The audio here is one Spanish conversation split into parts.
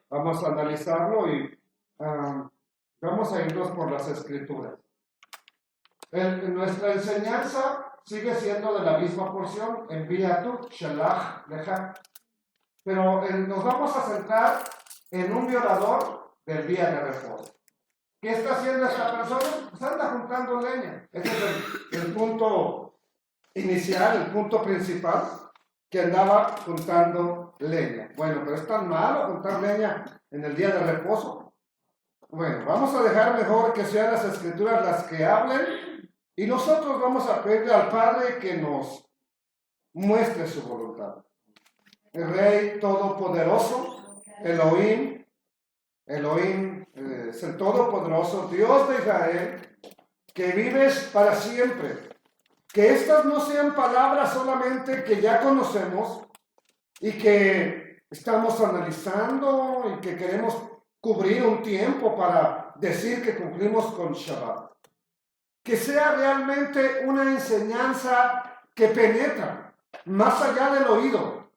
Vamos a analizarlo y vamos a irnos por las escrituras. Nuestra enseñanza sigue siendo de la misma porción, envía tú, shalach, lecha. Pero nos vamos a centrar en un violador del día de reposo. ¿Qué está haciendo esta persona? Pues anda juntando leña. Ese es el punto inicial, el punto principal, que andaba juntando leña. Bueno, pero es tan malo juntar leña en el día de reposo. Bueno, vamos a dejar mejor que sean las escrituras las que hablen y nosotros vamos a pedirle al Padre que nos muestre su voluntad. El Rey Todopoderoso, Elohim es el Todopoderoso, Dios de Israel, que vives para siempre. Que estas no sean palabras solamente que ya conocemos y que estamos analizando y que queremos cubrir un tiempo para decir que cumplimos con Shabbat. Que sea realmente una enseñanza que penetra más allá del oído,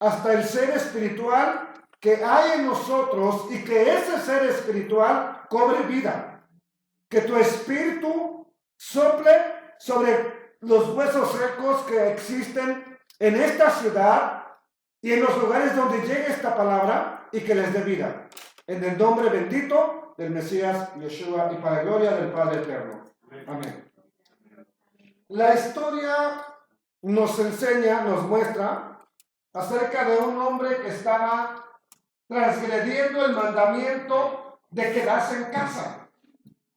hasta el ser espiritual que hay en nosotros y que ese ser espiritual cobre vida. Que tu espíritu sople sobre los huesos secos que existen en esta ciudad y en los lugares donde llegue esta palabra y que les dé vida. En el nombre bendito del Mesías Yeshua y para la gloria del Padre Eterno. Amén. La historia nos enseña, nos muestra acerca de un hombre que estaba transgrediendo el mandamiento de quedarse en casa,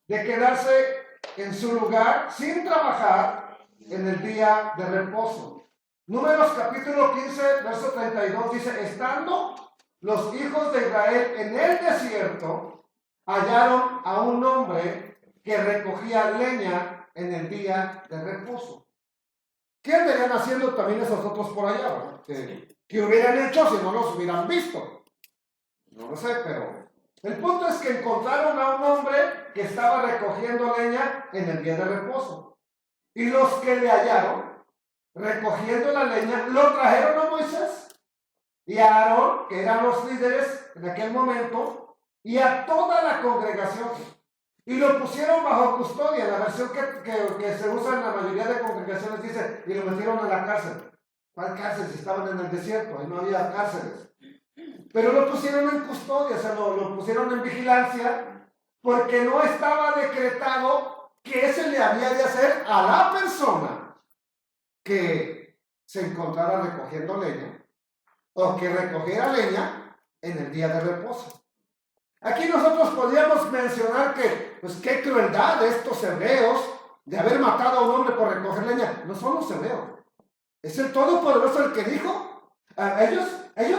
de quedarse en su lugar sin trabajar en el día de reposo. Números capítulo 15, verso 32 dice, estando los hijos de Israel en el desierto, hallaron a un hombre que recogía leña en el día de reposo. ¿Qué andarían haciendo también esos otros por allá? ¿Qué hubieran hecho si no los hubieran visto? No lo sé, pero el punto es que encontraron a un hombre que estaba recogiendo leña en el día de reposo. Y los que le hallaron recogiendo la leña lo trajeron a Moisés y a Aarón, que eran los líderes en aquel momento, y a toda la congregación. Y lo pusieron bajo custodia. La versión que se usa en la mayoría de congregaciones dice, y lo metieron en la cárcel. ¿Cuál cárcel? Si estaban en el desierto, ahí no había cárceles. Pero lo pusieron en custodia, o sea, lo pusieron en vigilancia, porque no estaba decretado que se le había de hacer a la persona que se encontrara recogiendo leña, o que recogiera leña en el día de reposo. Aquí nosotros podríamos mencionar que, pues qué crueldad de estos hebreos de haber matado a un hombre por recoger leña. No son los hebreos, es el Todopoderoso el que dijo, ellos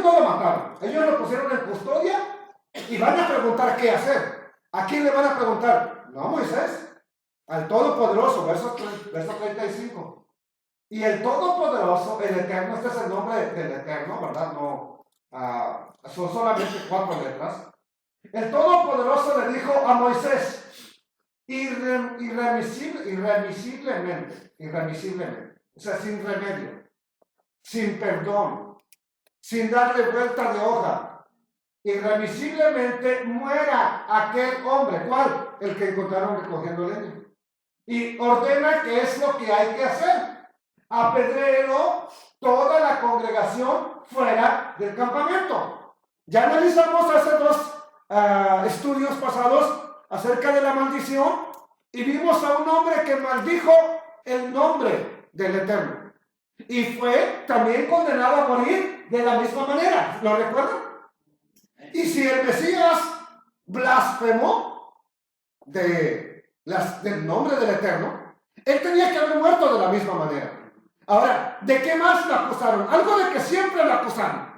no lo mataron, ellos lo pusieron en custodia y van a preguntar qué hacer. ¿A quién le van a preguntar? No a Moisés, al Todopoderoso, verso 35. Y el Todopoderoso, el Eterno, este es el nombre del Eterno, ¿verdad? No, son solamente 4 letras. El Todopoderoso le dijo a Moisés, irremisiblemente, o sea, sin remedio, sin perdón, sin darle vuelta de hoja, irremisiblemente muera aquel hombre. ¿Cuál? El que encontraron recogiendo leña. Y ordena que es lo que hay que hacer. Apedréelo toda la congregación fuera del campamento. Ya analizamos hace 2 estudios pasados acerca de la maldición y vimos a un hombre que maldijo el nombre del Eterno y fue también condenado a morir de la misma manera. ¿Lo recuerdan? Y si el Mesías blasfemó del nombre del Eterno, él tenía que haber muerto de la misma manera. Ahora, ¿de qué más lo acusaron? Algo de que siempre lo acusaron.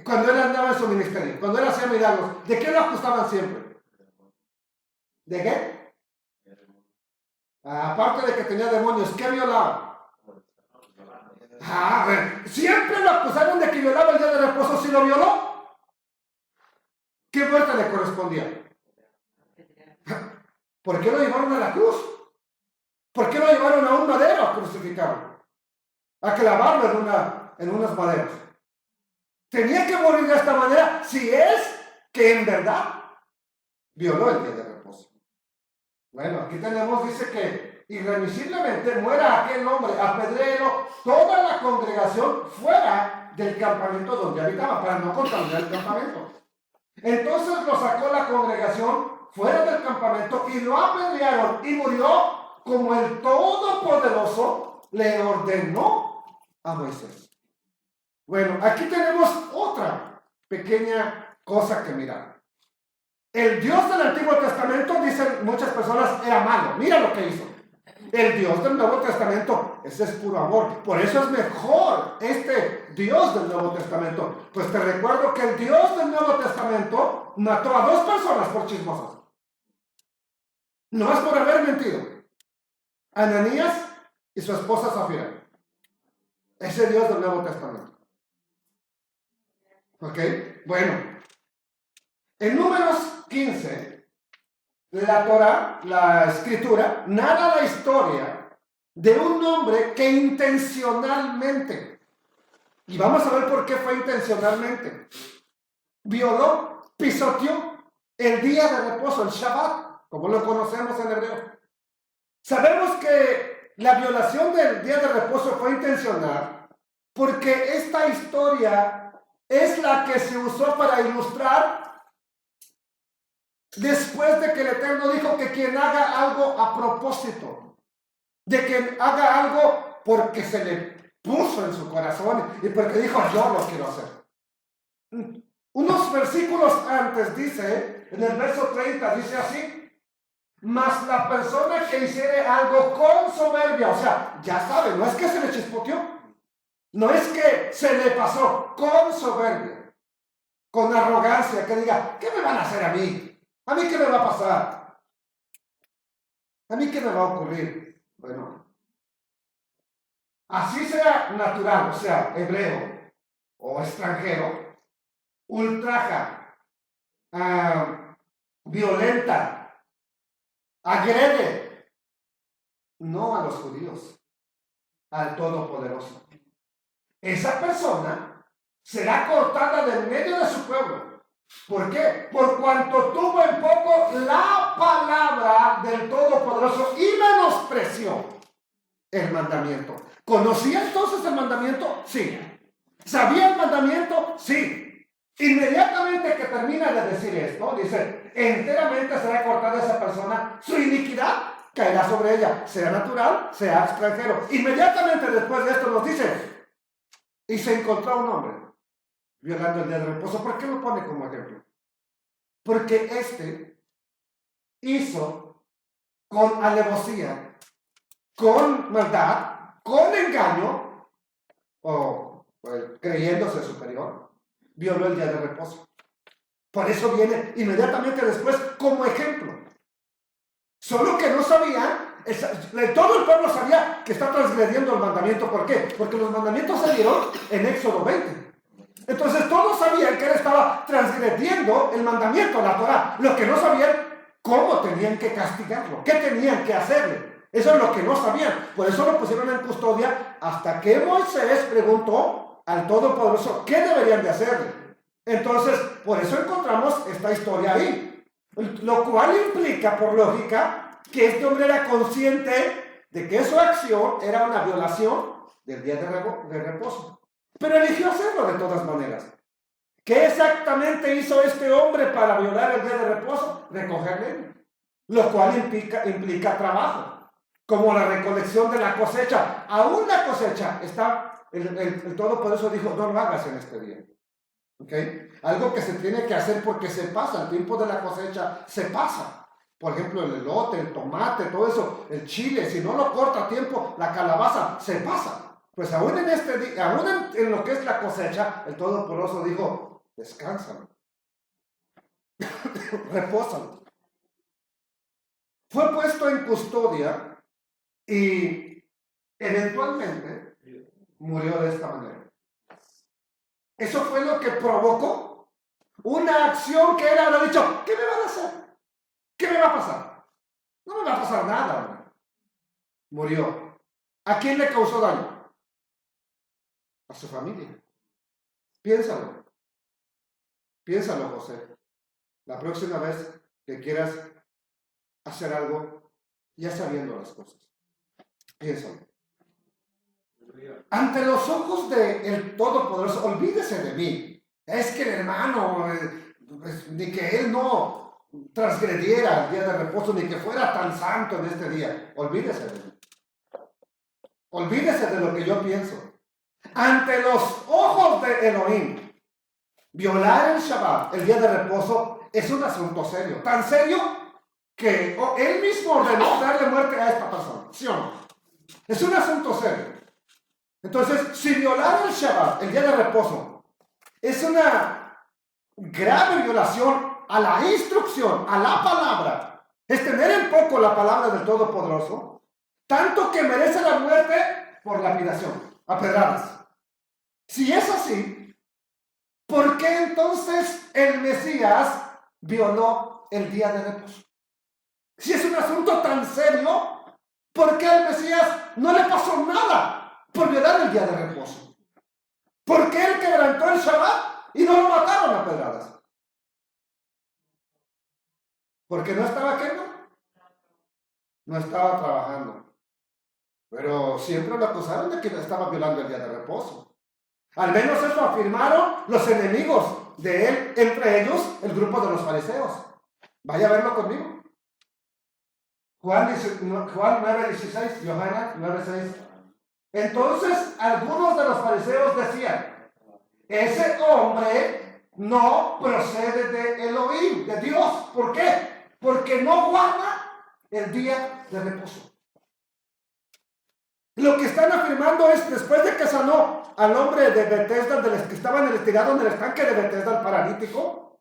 Cuando él andaba en su ministerio, cuando él hacía milagros, ¿de qué lo acusaban siempre? ¿De qué? Aparte de que tenía demonios, ¿qué violaba? A ver, siempre lo acusaron de que violaba el día de reposo. ¿Sí lo violó? ¿Qué muerte le correspondía? ¿Por qué lo llevaron a la cruz? ¿Por qué lo llevaron a un madero a crucificarlo? A clavarlo en unas maderas. Tenía que morir de esta manera si es que en verdad violó el día de reposo. Bueno, aquí tenemos, dice que irremisiblemente muera aquel hombre, apedréelo toda la congregación fuera del campamento donde habitaba, para no contaminar el campamento. Entonces lo sacó la congregación fuera del campamento y lo apedrearon y murió como el Todopoderoso le ordenó a Moisés. Bueno, aquí tenemos otra pequeña cosa que mirar. El Dios del Antiguo Testamento, dicen muchas personas, era malo. Mira lo que hizo. El Dios del Nuevo Testamento, ese es puro amor. Por eso es mejor este Dios del Nuevo Testamento. Pues te recuerdo que el Dios del Nuevo Testamento mató a 2 personas por chismosas. No es por haber mentido. Ananías y su esposa Zafira. Ese Dios del Nuevo Testamento. ¿Ok? Bueno. En Números 15, la Torah, la Escritura, narra la historia de un hombre que intencionalmente, y vamos a ver por qué fue intencionalmente, violó, pisoteó el día de reposo, el Shabbat, como lo conocemos en hebreo. Sabemos que la violación del día de reposo fue intencional porque esta historia es la que se usó para ilustrar después de que el Eterno dijo que quien haga algo a propósito, de quien haga algo porque se le puso en su corazón y porque dijo yo lo quiero hacer. Unos versículos antes dice, en el verso 30 dice así: mas la persona que hiciere algo con soberbia, o sea, ya sabe, no es que se le chispoteó, no es que se le pasó, con soberbia, con arrogancia, que diga, ¿qué me van a hacer a mí? ¿A mí qué me va a pasar? ¿A mí qué me va a ocurrir? Bueno, así sea natural, o sea, hebreo o extranjero, ultraja, violenta, agrede, no a los judíos, al Todopoderoso. Esa persona será cortada del medio de su pueblo. ¿Por qué? Por cuanto tuvo en poco la palabra del Todopoderoso y menospreció el mandamiento. ¿Conocía entonces el mandamiento? Sí. ¿Sabía el mandamiento? Sí. Inmediatamente que termina de decir esto, dice, enteramente será cortada esa persona, su iniquidad caerá sobre ella, sea natural, sea extranjero. Inmediatamente después de esto nos dice, y se encontró un hombre violando el día de reposo. ¿Por qué lo pone como ejemplo? Porque este hizo con alevosía, con maldad, con engaño, o creyéndose superior, violó el día de reposo. Por eso viene inmediatamente después como ejemplo. Solo que no sabía, todo el pueblo sabía que está transgrediendo el mandamiento. ¿Por qué? Porque los mandamientos se dieron en Éxodo 20. Entonces todos sabían que él estaba transgrediendo el mandamiento, la Torah. Lo que no sabían, cómo tenían que castigarlo, qué tenían que hacerle. Eso es lo que no sabían. Por eso lo pusieron en custodia hasta que Moisés preguntó al Todopoderoso qué deberían de hacerle. Entonces, por eso encontramos esta historia ahí. Lo cual implica, por lógica, que este hombre era consciente de que su acción era una violación del día de reposo. Pero eligió hacerlo de todas maneras. ¿Qué exactamente hizo este hombre para violar el día de reposo? Recoger leña. Lo cual implica trabajo. Como la recolección de la cosecha. Aún la cosecha está, el Todopoderoso dijo, no lo hagas en este día. ¿Okay? Algo que se tiene que hacer porque se pasa, el tiempo de la cosecha se pasa. Por ejemplo, el elote, el tomate, todo eso, el chile, si no lo corta a tiempo, la calabaza se pasa. Pues aún en este día, aún en lo que es la cosecha, el Todopoderoso dijo, descansan, repósalo. Fue puesto en custodia y eventualmente murió de esta manera. Eso fue lo que provocó Una acción que él habrá dicho, ¿qué me van a hacer? ¿Qué me va a pasar? No me va a pasar nada, hombre. Murió. ¿A quién le causó daño? A su familia. Piénsalo. Piénsalo, José. La próxima vez que quieras hacer algo, ya sabiendo las cosas. Piénsalo. Ante los ojos del Todopoderoso, olvídese de mí. Es que el hermano, ni que él no transgrediera el día de reposo, ni que fuera tan santo en este día. Olvídese de mí. Olvídese de lo que yo pienso. Ante los ojos de Elohim, violar el Shabbat, el día de reposo, es un asunto serio. Tan serio que él mismo ordenó darle muerte a esta persona. ¿Sí o no? Es un asunto serio. Entonces, si violar el Shabbat, el día de reposo, es una grave violación a la instrucción, a la palabra, es tener en poco la palabra del Todopoderoso, tanto que merece la muerte por lapidación, a pedradas. Si es así, ¿por qué entonces el Mesías violó el día de reposo? Si es un asunto tan serio, ¿por qué al Mesías no le pasó nada por violar el día de reposo? ¿Por qué él quebrantó el Shabbat y no lo mataron a pedradas? ¿Porque no estaba haciendo? No estaba trabajando. Pero siempre lo acusaron de que estaba violando el día de reposo. Al menos eso afirmaron los enemigos de él, entre ellos el grupo de los fariseos. Vaya a verlo conmigo. Juan 9:16, Yohanan 9:6. Entonces algunos de los fariseos decían, ese hombre no procede de Elohim, de Dios. ¿Por qué? Porque no guarda el día de reposo. Lo que están afirmando es, después de que sanó al hombre de Betesda, que estaba en el estirado en el estanque de Betesda, el paralítico,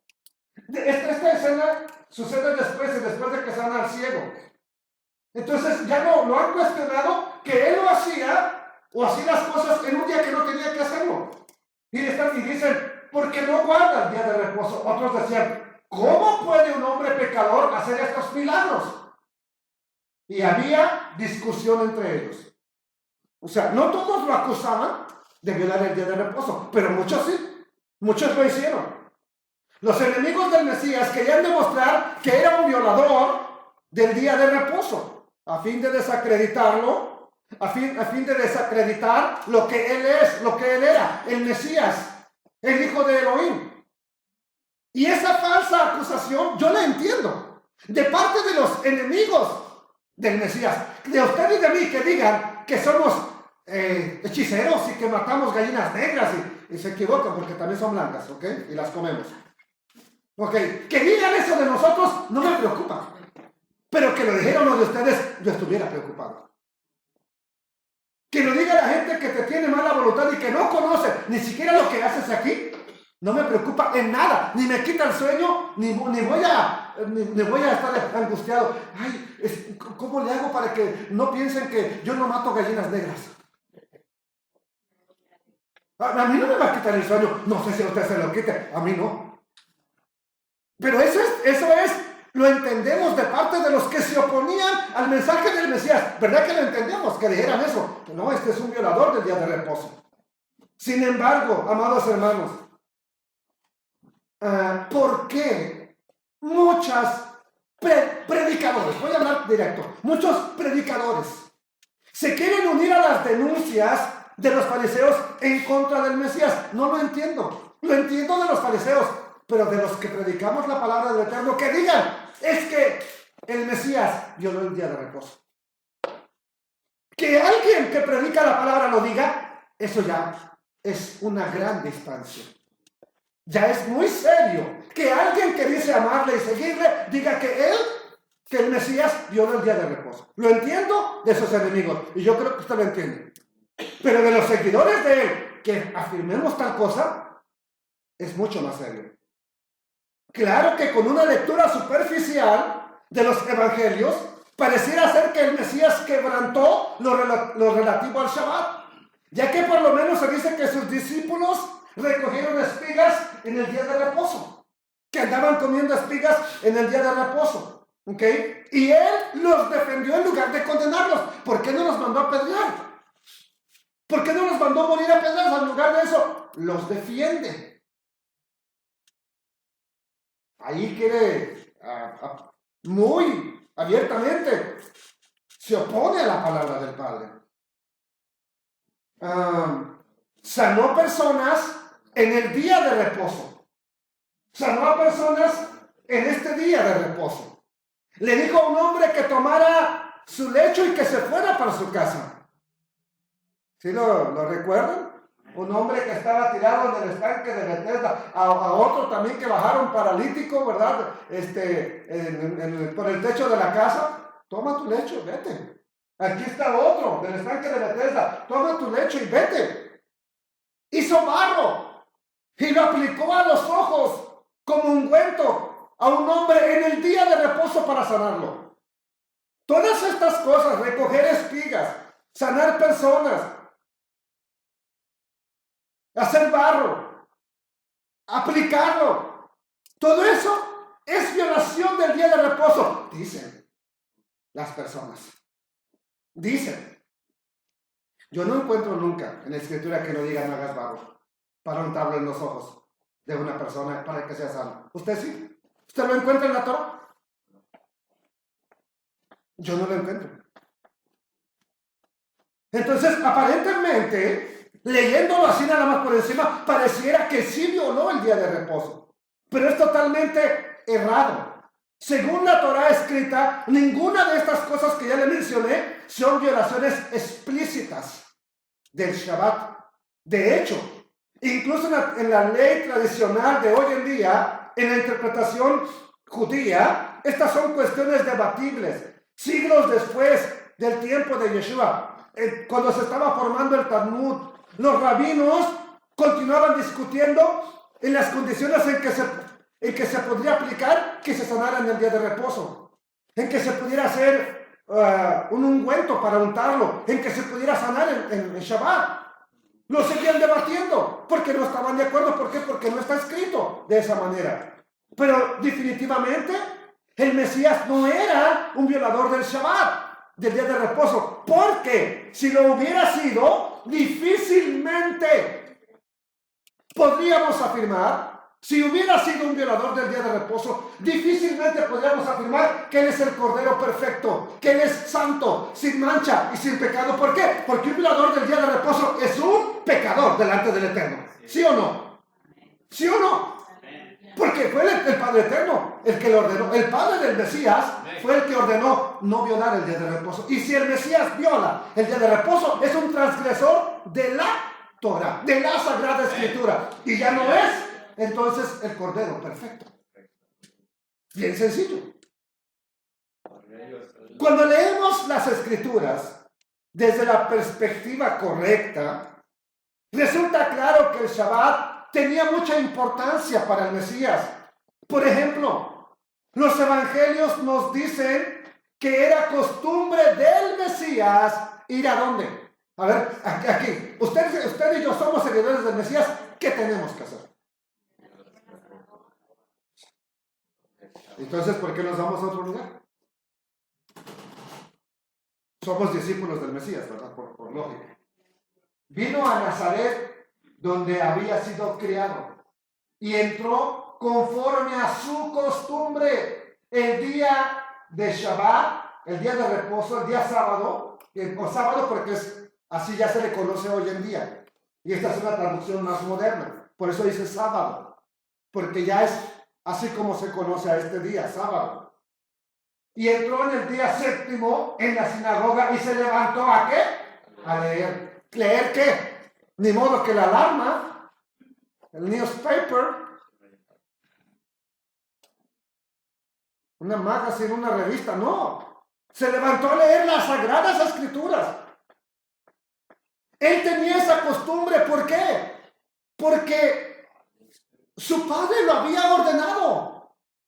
esta escena sucede después de que sana al ciego. Entonces ya lo han cuestionado que él lo hacía o hacía las cosas en un día que no tenía que hacerlo. Y dicen, porque no guarda el día de reposo. Otros decían, ¿cómo puede un hombre pecador hacer estos milagros? Y había discusión entre ellos. O sea, no todos lo acusaban de violar el día de reposo, pero muchos sí. Muchos lo hicieron. Los enemigos del Mesías querían demostrar que era un violador del día de reposo, a fin de desacreditarlo, a fin de desacreditar lo que él es, lo que él era, el Mesías, el hijo de Elohim. Y esa falsa acusación yo la entiendo, de parte de los enemigos del Mesías, de usted y de mí, que digan que somos hechiceros y que matamos gallinas negras, y se equivocan porque también son blancas, ¿ok? Y las comemos. Ok, que digan eso de nosotros no me preocupa, pero que lo dijeron los de ustedes, yo estuviera preocupado. Que lo diga la gente que te tiene mala voluntad y que no conoce ni siquiera lo que haces aquí, no me preocupa en nada, ni me quita el sueño, ni voy a estar angustiado. Ay, ¿cómo le hago para que no piensen que yo no mato gallinas negras? A mí no me va a quitar el sueño, no sé si a usted se lo quite, a mí no. Pero eso es, lo entendemos de parte de los que se oponían al mensaje del Mesías. ¿Verdad que lo entendemos? Que dijeran eso. No, este es un violador del día de reposo. Sin embargo, amados hermanos, ¿por qué muchos predicadores, voy a hablar directo, muchos predicadores se quieren unir a las denuncias de los fariseos en contra del Mesías? No lo entiendo. Lo entiendo de los fariseos, pero de los que predicamos la palabra del Eterno, que digan, es que el Mesías violó el día de reposo. Que alguien que predica la palabra lo diga, eso ya es una gran distancia. Ya es muy serio que alguien que dice amarle y seguirle diga que el Mesías violó el día de reposo. Lo entiendo de sus enemigos, y yo creo que usted lo entiende. Pero de los seguidores de él, que afirmemos tal cosa, es mucho más serio. Claro que con una lectura superficial de los evangelios, pareciera ser que el Mesías quebrantó lo relativo al Shabbat, ya que por lo menos se dice que sus discípulos recogieron espigas en el día de reposo. andaban comiendo espigas en el día de reposo. ¿Ok? Y él los defendió en lugar de condenarlos. ¿Por qué no los mandó a apedrear? ¿Por qué no los mandó a morir a pedazos? En lugar de eso, los defiende. Ahí quiere muy abiertamente se opone a la palabra del Padre. Sanó personas en el día de reposo. Sanó a personas en este día de reposo. Le dijo a un hombre que tomara su lecho y que se fuera para su casa. ¿Sí lo recuerdan? Un hombre que estaba tirado en el estanque de Bethesda, a otro también que bajaron paralítico, ¿verdad? Por el techo de la casa. Toma tu lecho, vete. Aquí está otro del estanque de Bethesda. Toma tu lecho y vete. Hizo barro y lo aplicó a los ojos como ungüento a un hombre en el día de reposo para sanarlo. Todas estas cosas, recoger espigas, sanar personas, hacer barro, aplicarlo, todo eso es violación del día de reposo, dicen las personas. Dicen. Yo no encuentro nunca en la escritura que no diga no hagas barro para untarlo en los ojos de una persona para que sea sano. ¿Usted sí? ¿Usted lo encuentra en la Torah? Yo no lo encuentro. Entonces, aparentemente, leyéndolo así nada más por encima, pareciera que sí violó el día de reposo. Pero es totalmente errado. Según la Torah escrita, ninguna de estas cosas que ya le mencioné son violaciones explícitas del Shabbat. De hecho, incluso en la ley tradicional de hoy en día, en la interpretación judía, estas son cuestiones debatibles. Siglos después del tiempo de Yeshua, cuando se estaba formando el Talmud, los rabinos continuaban discutiendo en las condiciones en que se podría aplicar que se sanara en el día de reposo, en que se pudiera hacer un ungüento para untarlo, en que se pudiera sanar en Shabbat. Lo seguían debatiendo porque no estaban de acuerdo. ¿Por qué? Porque no está escrito de esa manera. Pero definitivamente el Mesías no era un violador del Shabbat, del día de reposo, porque si lo hubiera sido, difícilmente podríamos afirmar. Si hubiera sido un violador del día de reposo, difícilmente podríamos afirmar que Él es el Cordero perfecto, que Él es santo, sin mancha y sin pecado. ¿Por qué? Porque un violador del día de reposo es un pecador delante del Eterno. ¿Sí o no? ¿Sí o no? Porque fue el Padre Eterno el que lo ordenó. El Padre del Mesías fue el que ordenó no violar el día de reposo. Y si el Mesías viola el día de reposo, es un transgresor de la Torah, de la Sagrada Escritura. Y ya no es entonces el Cordero perfecto. Bien sencillo. Cuando leemos las Escrituras desde la perspectiva correcta, resulta claro que el Shabbat tenía mucha importancia para el Mesías. Por ejemplo, los evangelios nos dicen que era costumbre del Mesías ir a dónde. A ver, aquí. Usted y yo somos seguidores del Mesías. ¿Qué tenemos que hacer? Entonces, ¿por qué nos vamos a otro lugar? Somos discípulos del Mesías, ¿verdad? Por lógica. Vino a Nazaret, donde había sido criado, y entró conforme a su costumbre el día de Shabbat, el día de reposo, el día sábado, o sábado porque así ya se le conoce hoy en día. Y esta es una traducción más moderna. Por eso dice sábado, porque ya es así como se conoce a este día, sábado. Y entró en el día séptimo en la sinagoga y se levantó ¿a qué? A leer. ¿Leer qué? Ni modo que la alarma, el newspaper, una magazine, una revista, no. Se levantó a leer las Sagradas Escrituras. Él tenía esa costumbre, ¿por qué? Porque su padre lo había ordenado.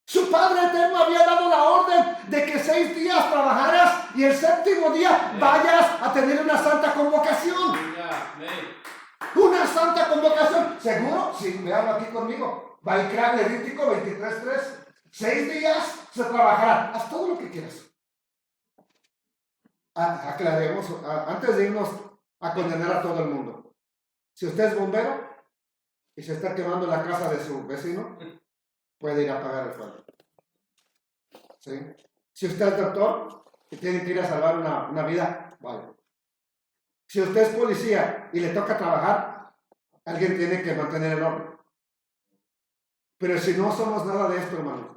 Su Padre Eterno había dado la orden de que 6 días trabajaras y el séptimo día vayas a tener una santa convocación. una santa convocación. ¿Seguro? Sí, véanlo aquí conmigo. Vaikra, Levítico 23:3. 6 días se trabajará. Haz todo lo que quieras. Aclaremos, antes de irnos a condenar a todo el mundo. Si usted es bombero y se está quemando la casa de su vecino, puede ir a apagar el fuego. ¿Sí? Si usted es doctor y tiene que ir a salvar una vida, vale. Si usted es policía y le toca trabajar, alguien tiene que mantener el orden. Pero si no somos nada de esto, hermanos,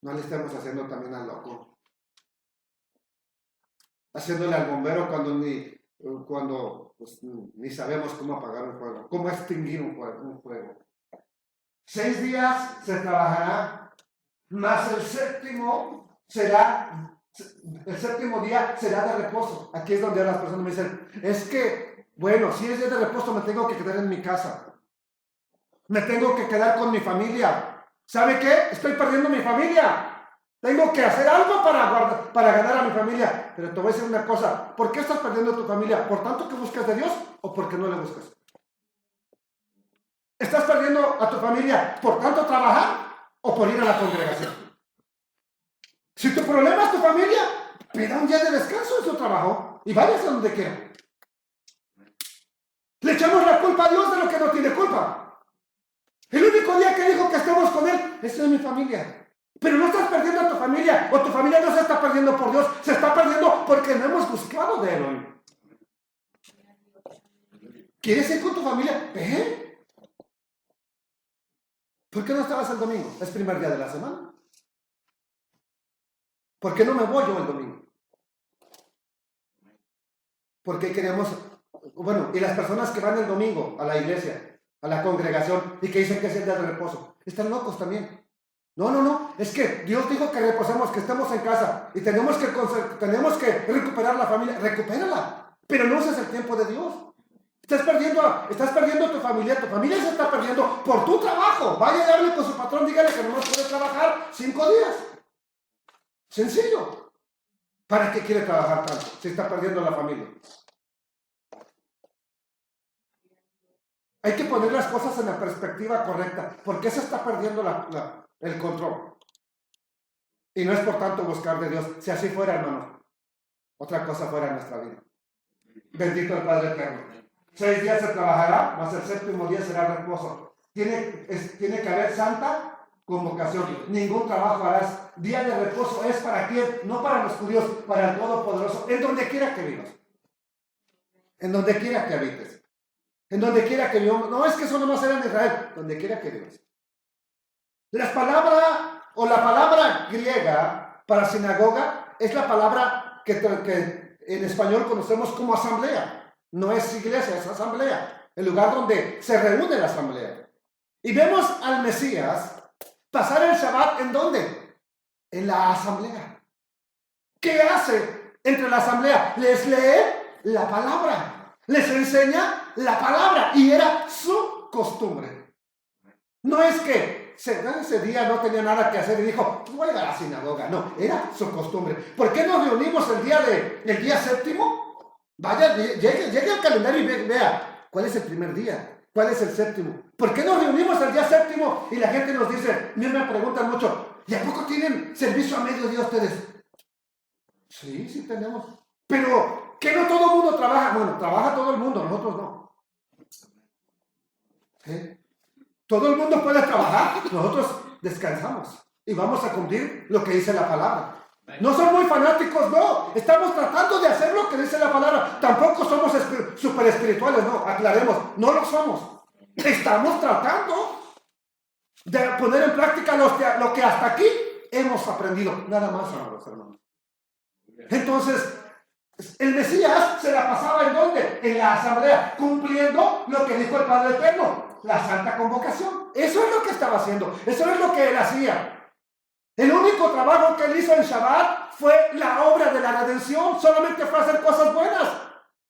no le estemos haciendo también al loco. Haciéndole al bombero cuando pues, ni sabemos cómo apagar un fuego, cómo extinguir un fuego. 6 días se trabajará, mas el séptimo día será de reposo. Aquí es donde las personas me dicen, es que, bueno, si es día de reposo me tengo que quedar en mi casa. Me tengo que quedar con mi familia. ¿Sabe qué? Estoy perdiendo mi familia. Tengo que hacer algo para ganar a mi familia. Pero te voy a decir una cosa. ¿Por qué estás perdiendo a tu familia? ¿Por tanto que buscas de Dios o porque no le buscas? ¿Estás perdiendo a tu familia por tanto trabajar o por ir a la congregación? Si tu problema es tu familia, pida un día de descanso en su trabajo y váyase a donde quiera. Le echamos la culpa a Dios de lo que no tiene culpa. El único día que dijo que estemos con Él es en mi familia. Pero no estás perdiendo a tu familia, o tu familia no se está perdiendo por Dios, se está perdiendo porque no hemos buscado de Él hoy. ¿Quieres ir con tu familia? Ve. ¿Por qué no estabas el domingo? Es primer día de la semana. ¿Por qué no me voy yo el domingo? Porque queremos, bueno, y las personas que van el domingo a la iglesia, a la congregación, y que dicen que es el día de reposo, están locos también. No, es que Dios dijo que reposemos, que estemos en casa, y tenemos que recuperar la familia, recupérala, pero no uses el tiempo de Dios. Estás perdiendo a tu familia se está perdiendo por tu trabajo. Vaya y hable con su patrón, dígale que no puede trabajar 5 días. Sencillo. ¿Para qué quiere trabajar tanto si está perdiendo la familia? Hay que poner las cosas en la perspectiva correcta. ¿Por qué se está perdiendo el control? Y no es por tanto buscar de Dios. Si así fuera, hermanos, otra cosa fuera en nuestra vida. Bendito el Padre Eterno. 6 días se trabajará, mas el séptimo día será reposo. Tiene que haber santa convocación. Ningún trabajo harás. Día de reposo es para quién, no para los judíos, para el Todopoderoso, en donde quiera que vivas, en donde quiera que habites, en donde quiera que vivamos. No es que eso nomás era en Israel, donde quiera que vivas. La palabra griega para sinagoga es la palabra que en español conocemos como asamblea. No es iglesia, es asamblea, el lugar donde se reúne la asamblea. Y vemos al Mesías pasar el Shabbat, ¿en dónde? En la asamblea. ¿Qué hace entre la asamblea? Les lee la palabra, les enseña la palabra, y era su costumbre. No es que ese día no tenía nada que hacer y dijo, voy a ir a la sinagoga. No, era su costumbre. ¿Por qué nos reunimos el día séptimo? Vaya, llegue al calendario y vea cuál es el primer día, cuál es el séptimo. ¿Por qué nos reunimos el día séptimo? Y la gente nos dice, me preguntan mucho, ¿y a poco tienen servicio a mediodía ustedes? Sí tenemos. Pero, ¿que no todo el mundo trabaja? Bueno, trabaja todo el mundo, nosotros no. ¿Sí? Todo el mundo puede trabajar, nosotros descansamos y vamos a cumplir lo que dice la palabra. No son muy fanáticos, no. Estamos tratando de hacer lo que dice la palabra. Tampoco somos super espirituales, no. Aclaremos, no lo somos. Estamos tratando de poner en práctica lo que hasta aquí hemos aprendido. Nada más, hermanos. Entonces, el Mesías se la pasaba ¿en dónde? En la asamblea, cumpliendo lo que dijo el Padre Eterno, la santa convocación. Eso es lo que estaba haciendo. Eso es lo que él hacía. El único trabajo que él hizo en Shabbat fue la obra de la redención. Solamente fue hacer cosas buenas.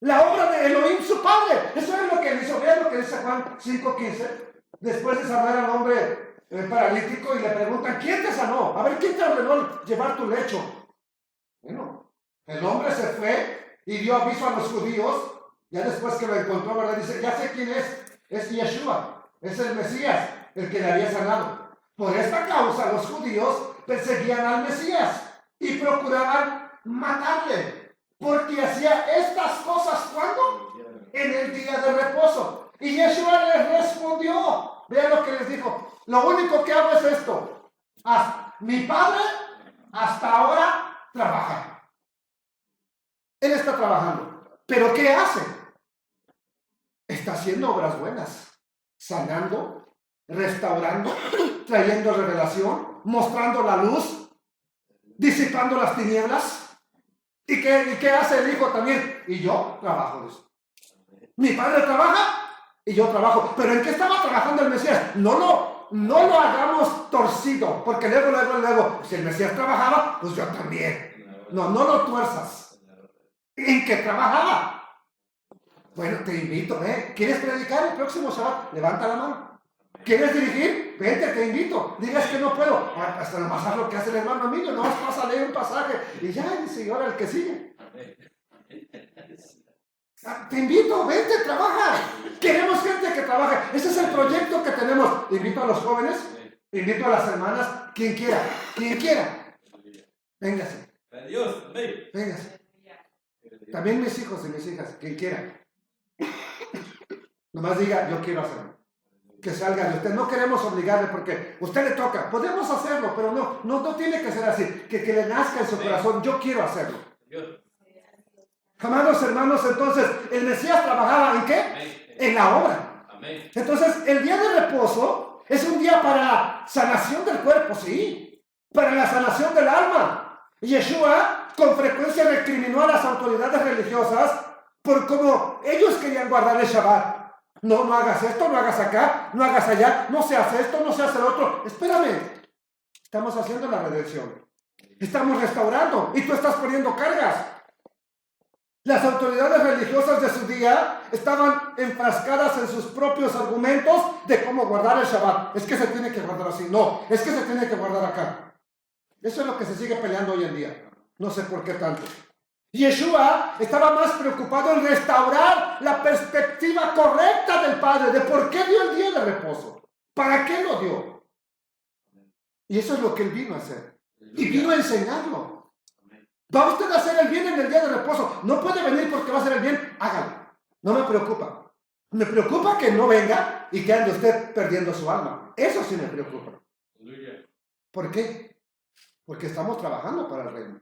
La obra de Elohim, su padre. Eso es lo que él hizo. Vean lo que dice Juan 5:15. Después de sanar al hombre paralítico y le preguntan, ¿quién te sanó? A ver, ¿quién te ordenó llevar tu lecho? Bueno, el hombre se fue y dio aviso a los judíos Ya después que lo encontró, ¿verdad? Dice, ya sé quién es Yeshua, es el Mesías, el que le había sanado. Por esta causa los judíos perseguían al Mesías y procuraban matarle, porque hacía estas cosas, ¿cuándo? En el día de reposo. Y Yeshua les respondió, vean lo que les dijo, lo único que hago es esto, mi Padre hasta ahora trabaja. Él está trabajando, pero ¿qué hace? Está haciendo obras buenas, sanando, restaurando, trayendo revelación, mostrando la luz, disipando las tinieblas. ¿Y qué hace el Hijo también? Y yo trabajo de eso. Mi Padre trabaja y yo trabajo. ¿Pero en qué estaba trabajando el Mesías? No lo hagamos torcido, porque luego, si el Mesías trabajaba, pues yo también. No lo tuerzas. ¿En qué trabajaba? Bueno, te invito, ¿quieres predicar el próximo Shabbat? Levanta la mano. ¿Quieres dirigir? Vente, te invito. Digas que no puedo. Hasta nomás haz lo que hace el hermano amigo. No vas a leer un pasaje y ya, dice, y ahora el que sigue. Te invito, vente, trabaja. Queremos gente que trabaje. Ese es el proyecto que tenemos. Invito a los jóvenes, invito a las hermanas, quien quiera. Véngase. Véngase. También mis hijos y mis hijas, quien quiera. Nomás diga, yo quiero hacerlo. Que salga de usted. No queremos obligarle porque usted le toca. Podemos hacerlo, pero no tiene que ser así. Que le nazca en su corazón, yo quiero hacerlo. Amados hermanos, entonces, el Mesías trabajaba ¿en qué? En la obra. Entonces, el día de reposo es un día para sanación del cuerpo, sí. Para la sanación del alma. Yeshua con frecuencia recriminó a las autoridades religiosas por cómo ellos querían guardar el Shabbat. No hagas esto, no hagas acá, no hagas allá, no se hace esto, no se hace lo otro. Espérame, estamos haciendo la redención. Estamos restaurando y tú estás poniendo cargas. Las autoridades religiosas de su día estaban enfrascadas en sus propios argumentos de cómo guardar el Shabbat. Es que se tiene que guardar así, no, es que se tiene que guardar acá. Eso es lo que se sigue peleando hoy en día. No sé por qué tanto. Yeshua estaba más preocupado en restaurar la perspectiva correcta del Padre, de por qué dio el día de reposo, para qué lo dio. Y eso es lo que él vino a hacer. Y vino a enseñarlo. ¿Va usted a hacer el bien en el día de reposo? No puede venir porque va a hacer el bien, hágalo. No me preocupa. Me preocupa que no venga y que ande usted perdiendo su alma. Eso sí me preocupa. ¿Por qué? Porque estamos trabajando para el reino.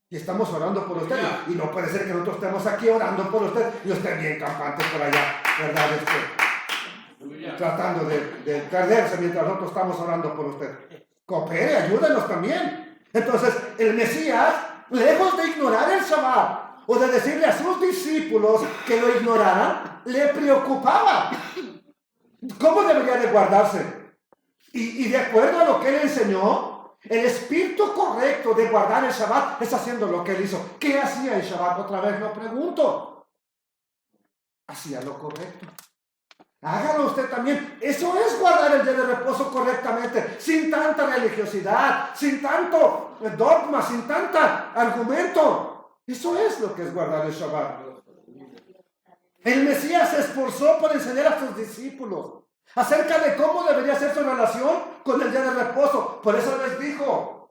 Y estamos orando por usted. Y no puede ser que nosotros estemos aquí orando por usted y usted bien campante por allá, ¿verdad? Tratando de perderse mientras nosotros estamos orando por usted. Coopere, ayúdenos también. Entonces, el Mesías, lejos de ignorar el Shabbat o de decirle a sus discípulos que lo ignoraran, le preocupaba. ¿Cómo debería de guardarse? Y de acuerdo a lo que él enseñó, el espíritu correcto de guardar el Shabbat es haciendo lo que él hizo. ¿Qué hacía el Shabbat? Otra vez lo pregunto. Hacía lo correcto. Hágalo usted también. Eso es guardar el día de reposo correctamente, sin tanta religiosidad, sin tanto dogma, sin tanta argumento. Eso es lo que es guardar el Shabbat. El Mesías se esforzó por enseñar a sus discípulos acerca de cómo debería ser su relación con el día de reposo. Por eso les dijo.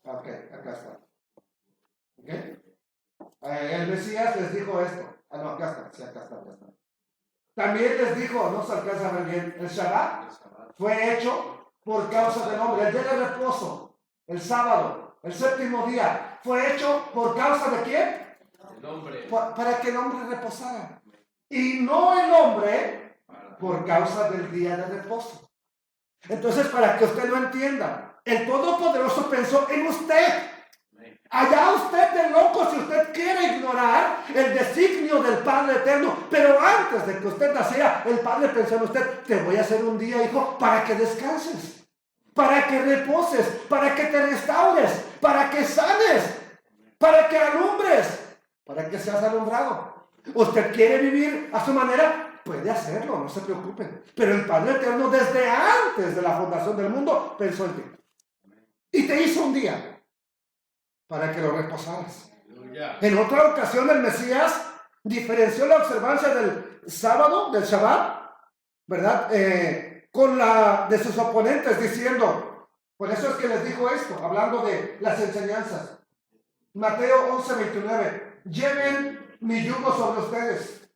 Ok, acá está. ¿Okay? El Mesías les dijo esto. No, acá está. Sí, acá está. También les dijo, no se alcanza a ver bien, el Shabbat fue hecho por causa del hombre. El día de reposo, el sábado, el séptimo día, fue hecho por causa de ¿quién? El hombre. Para que el hombre reposara. Y no el hombre por causa del día de reposo. Entonces, para que usted lo entienda, el Todopoderoso pensó en usted. Allá usted de loco si usted quiere ignorar el designio del Padre Eterno. Pero antes de que usted naciera, el Padre pensó en usted: te voy a hacer un día, hijo, para que descanses, para que reposes, para que te restaures, para que sanes, para que alumbres, para que seas alumbrado. ¿Usted quiere vivir a su manera? Puede hacerlo, no se preocupen. Pero el Padre Eterno, desde antes de la fundación del mundo, pensó en ti. Y te hizo un día para que lo reposaras. En otra ocasión el Mesías diferenció la observancia del sábado, del Shabbat, ¿verdad? Con la de sus oponentes, diciendo, por eso es que les dijo esto, hablando de las enseñanzas. Mateo 11:29, lleven mi yugo sobre ustedes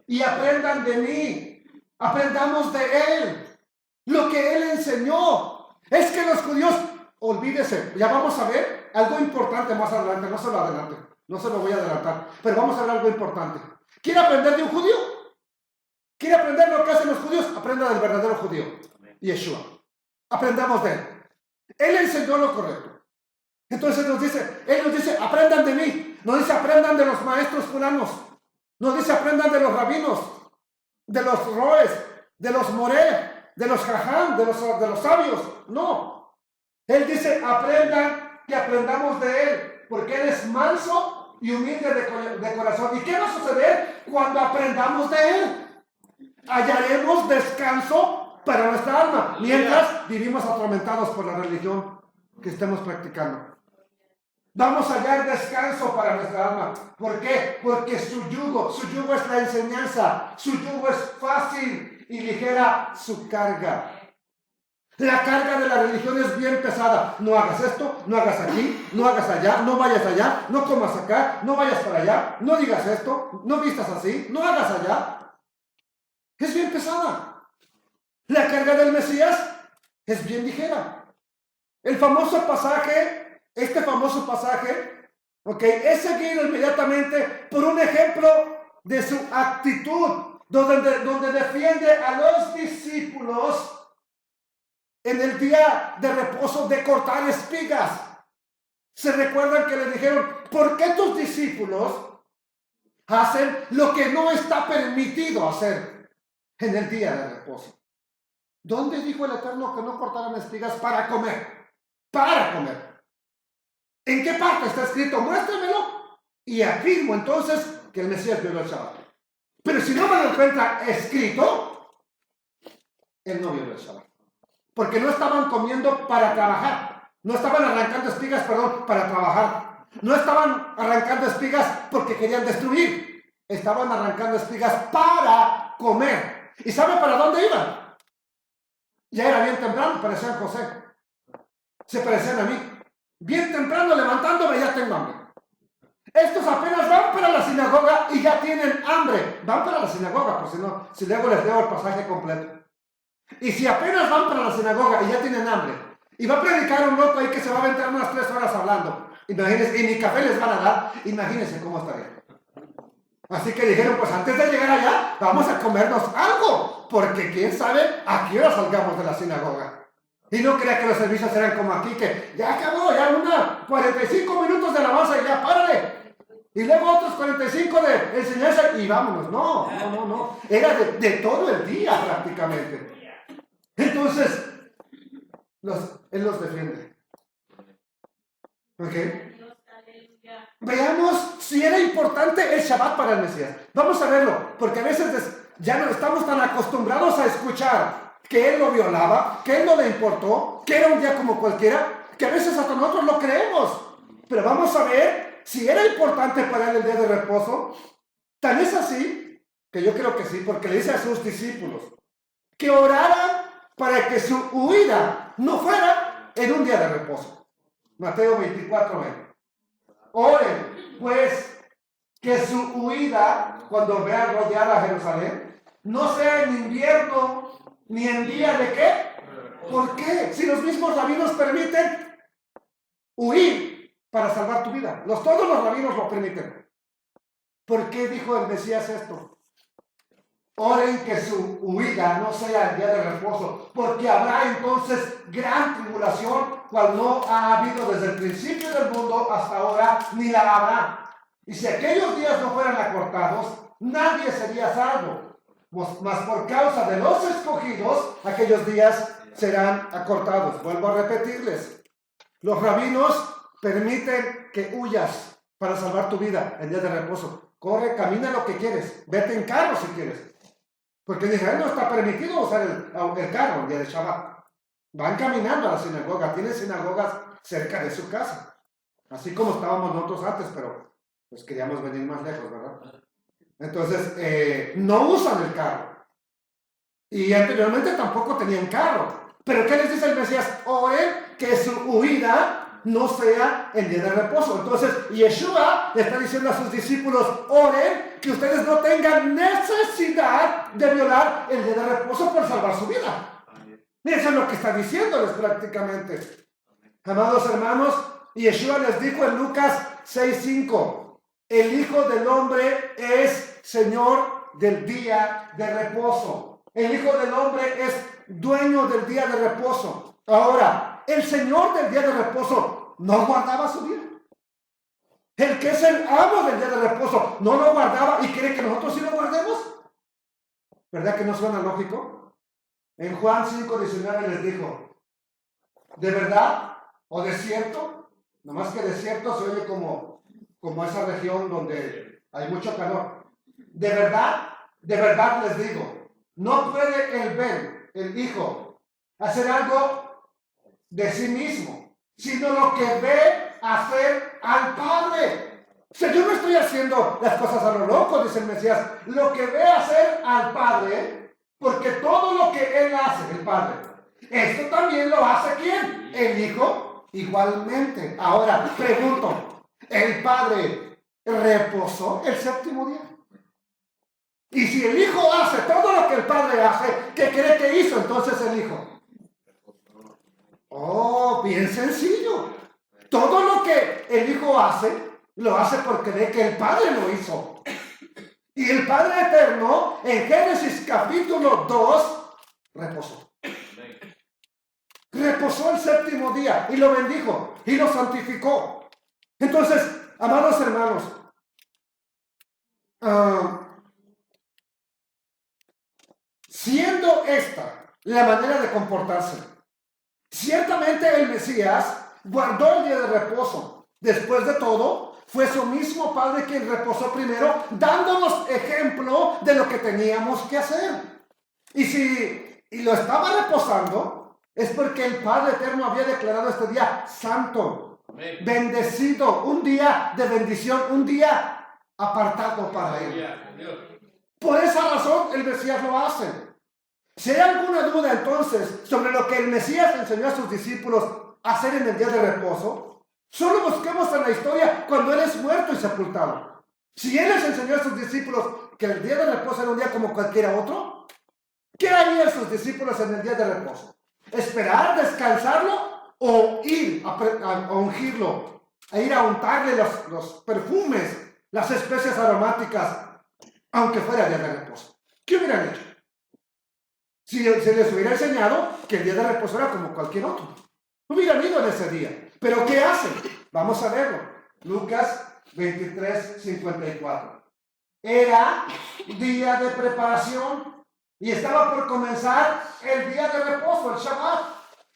y aprendan de mí, aprendamos de él, lo que él enseñó. Es que los judíos, olvídese, ya vamos a ver algo importante más adelante, no se lo adelante, no se lo voy a adelantar, pero vamos a ver algo importante. ¿Quiere aprender de un judío? ¿Quiere aprender lo que hacen los judíos? Aprenda del verdadero judío, Yeshua. Aprendamos de él. Él enseñó lo correcto. Entonces él nos dice, aprendan de mí. No dice aprendan de los maestros fulanos. No dice aprendan de los rabinos, de los roes, de los moré, de los jajam, de los sabios. No. Él dice aprendan, que aprendamos de él, porque él es manso y humilde de corazón. ¿Y qué va a suceder cuando aprendamos de él? Hallaremos descanso para nuestra alma, mientras vivimos atormentados por la religión que estemos practicando. Vamos a hallar descanso para nuestra alma. ¿Por qué? Porque su yugo es la enseñanza, su yugo es fácil y ligera su carga. La carga de la religión es bien pesada. No hagas esto, no hagas aquí, no hagas allá, no vayas allá, no comas acá, no vayas para allá, no digas esto, no vistas así, no hagas allá. Es bien pesada. La carga del Mesías es bien ligera. El famoso pasaje, este famoso pasaje, es seguido inmediatamente por un ejemplo de su actitud, donde defiende a los discípulos en el día de reposo de cortar espigas. Se recuerdan que le dijeron, ¿por qué tus discípulos hacen lo que no está permitido hacer en el día de reposo? ¿Dónde dijo el Eterno que no cortaran espigas para comer? Para comer. ¿En qué parte está escrito? Muéstremelo y afirmo entonces que el Mesías violó el Shabbat. Pero si no me lo encuentra escrito, él no violó el Shabbat. Porque no estaban comiendo para trabajar. No estaban arrancando espigas, para trabajar. No estaban arrancando espigas porque querían destruir. Estaban arrancando espigas para comer. ¿Y sabe para dónde iban? Ya era bien temprano, parecían José. Se parecían a mí. Bien temprano levantándome, ya tengo hambre. Estos apenas van para la sinagoga y ya tienen hambre. Van para la sinagoga, por si luego les leo el pasaje completo. Y si apenas van para la sinagoga y ya tienen hambre, y va a predicar un loco ahí que se va a aventar unas 3 horas hablando, imagínense, y ni café les van a dar, imagínense cómo estaría. Así que dijeron, pues antes de llegar allá, vamos a comernos algo, porque quién sabe a qué hora salgamos de la sinagoga. Y no crea que los servicios eran como aquí, que ya acabó, ya 45 minutos de alabanza y ya párale. Y luego otros 45 de enseñanza y vámonos. No. Era de todo el día prácticamente. Entonces, él los defiende. ¿Ok? Veamos si era importante el Shabbat para el Mesías. Vamos a verlo, porque a veces ya no estamos tan acostumbrados a escuchar que él lo violaba, que él no le importó, que era un día como cualquiera, que a veces hasta nosotros lo creemos. Pero vamos a ver si era importante para él el día de reposo. Tan es así, que yo creo que sí, porque le dice a sus discípulos que oraran para que su huida no fuera en un día de reposo. Mateo 24:20. Oren, pues, que su huida, cuando vean rodeada a Jerusalén, no sea en invierno ni en día de ¿qué? ¿Por qué? Si los mismos rabinos permiten huir para salvar tu vida. Todos los rabinos lo permiten. ¿Por qué dijo el Mesías esto? Oren que su huida no sea el día de reposo, porque habrá entonces gran tribulación, cual no ha habido desde el principio del mundo hasta ahora, ni la habrá. Y si aquellos días no fueran acortados, nadie sería salvo. Mas por causa de los escogidos, aquellos días serán acortados. Vuelvo a repetirles. Los rabinos permiten que huyas para salvar tu vida el día de reposo. Corre, camina lo que quieres. Vete en carro si quieres. Porque en Israel no está permitido usar el carro el día de Shabbat. Van caminando a la sinagoga. Tienen sinagogas cerca de su casa. Así como estábamos nosotros antes, pero Pues queríamos venir más lejos, ¿verdad? Entonces, no usan el carro. Y anteriormente tampoco tenían carro. Pero ¿qué les dice el Mesías? Oren que su huida no sea el día de reposo. Entonces, Yeshua le está diciendo a sus discípulos, oren que ustedes no tengan necesidad de violar el día de reposo por salvar su vida. Y eso es lo que está diciéndoles prácticamente. Amados hermanos, Yeshua les dijo en Lucas 6:5, el Hijo del Hombre es Señor del día de reposo. El Hijo del Hombre es dueño del día de reposo. Ahora, el Señor del día de reposo no guardaba su vida. El que es el amo del día de reposo no lo guardaba y quiere que nosotros sí lo guardemos. ¿Verdad que no suena lógico? En Juan 5:19 les dijo, ¿de verdad o de cierto? Nomás que de cierto se oye como esa región donde hay mucho calor. De verdad les digo, no puede el Ben, el Hijo, hacer algo de sí mismo, sino lo que ve hacer al Padre. O sea, yo no estoy haciendo las cosas a lo loco, dice el Mesías, lo que ve hacer al Padre, porque todo lo que Él hace, el Padre, esto también lo hace ¿quién? El Hijo, igualmente. Ahora, pregunto, ¿el Padre reposó el séptimo día? Y si el Hijo hace todo lo que el Padre hace, ¿qué cree que hizo entonces el Hijo? Oh, bien sencillo. Todo lo que el Hijo hace, lo hace porque ve que el Padre lo hizo. Y el Padre Eterno, en Génesis capítulo 2, reposó. Reposó el séptimo día y lo bendijo y lo santificó. Entonces, amados hermanos, siendo esta la manera de comportarse, ciertamente el Mesías guardó el día de reposo. Después de todo, fue su mismo Padre quien reposó primero, dándonos ejemplo de lo que teníamos que hacer. Y lo estaba reposando, es porque el Padre Eterno había declarado este día santo, bendecido, un día de bendición, un día apartado para Él. Por esa razón el Mesías lo hace. Si hay alguna duda entonces sobre lo que el Mesías enseñó a sus discípulos a hacer en el día de reposo, solo busquemos en la historia cuando Él es muerto y sepultado. Si Él les enseñó a sus discípulos que el día de reposo era un día como cualquiera otro, ¿qué harían sus discípulos en el día de reposo? ¿Esperar, descansarlo o ir a ungirlo? A ir a untarle los perfumes, las especias aromáticas, aunque fuera día de reposo. ¿Qué hubieran hecho? Si se les hubiera enseñado que el día de reposo era como cualquier otro, hubieran ido en ese día. ¿Pero qué hacen? Vamos a verlo. Lucas 23:54. Era día de preparación y estaba por comenzar el día de reposo, el Shabbat.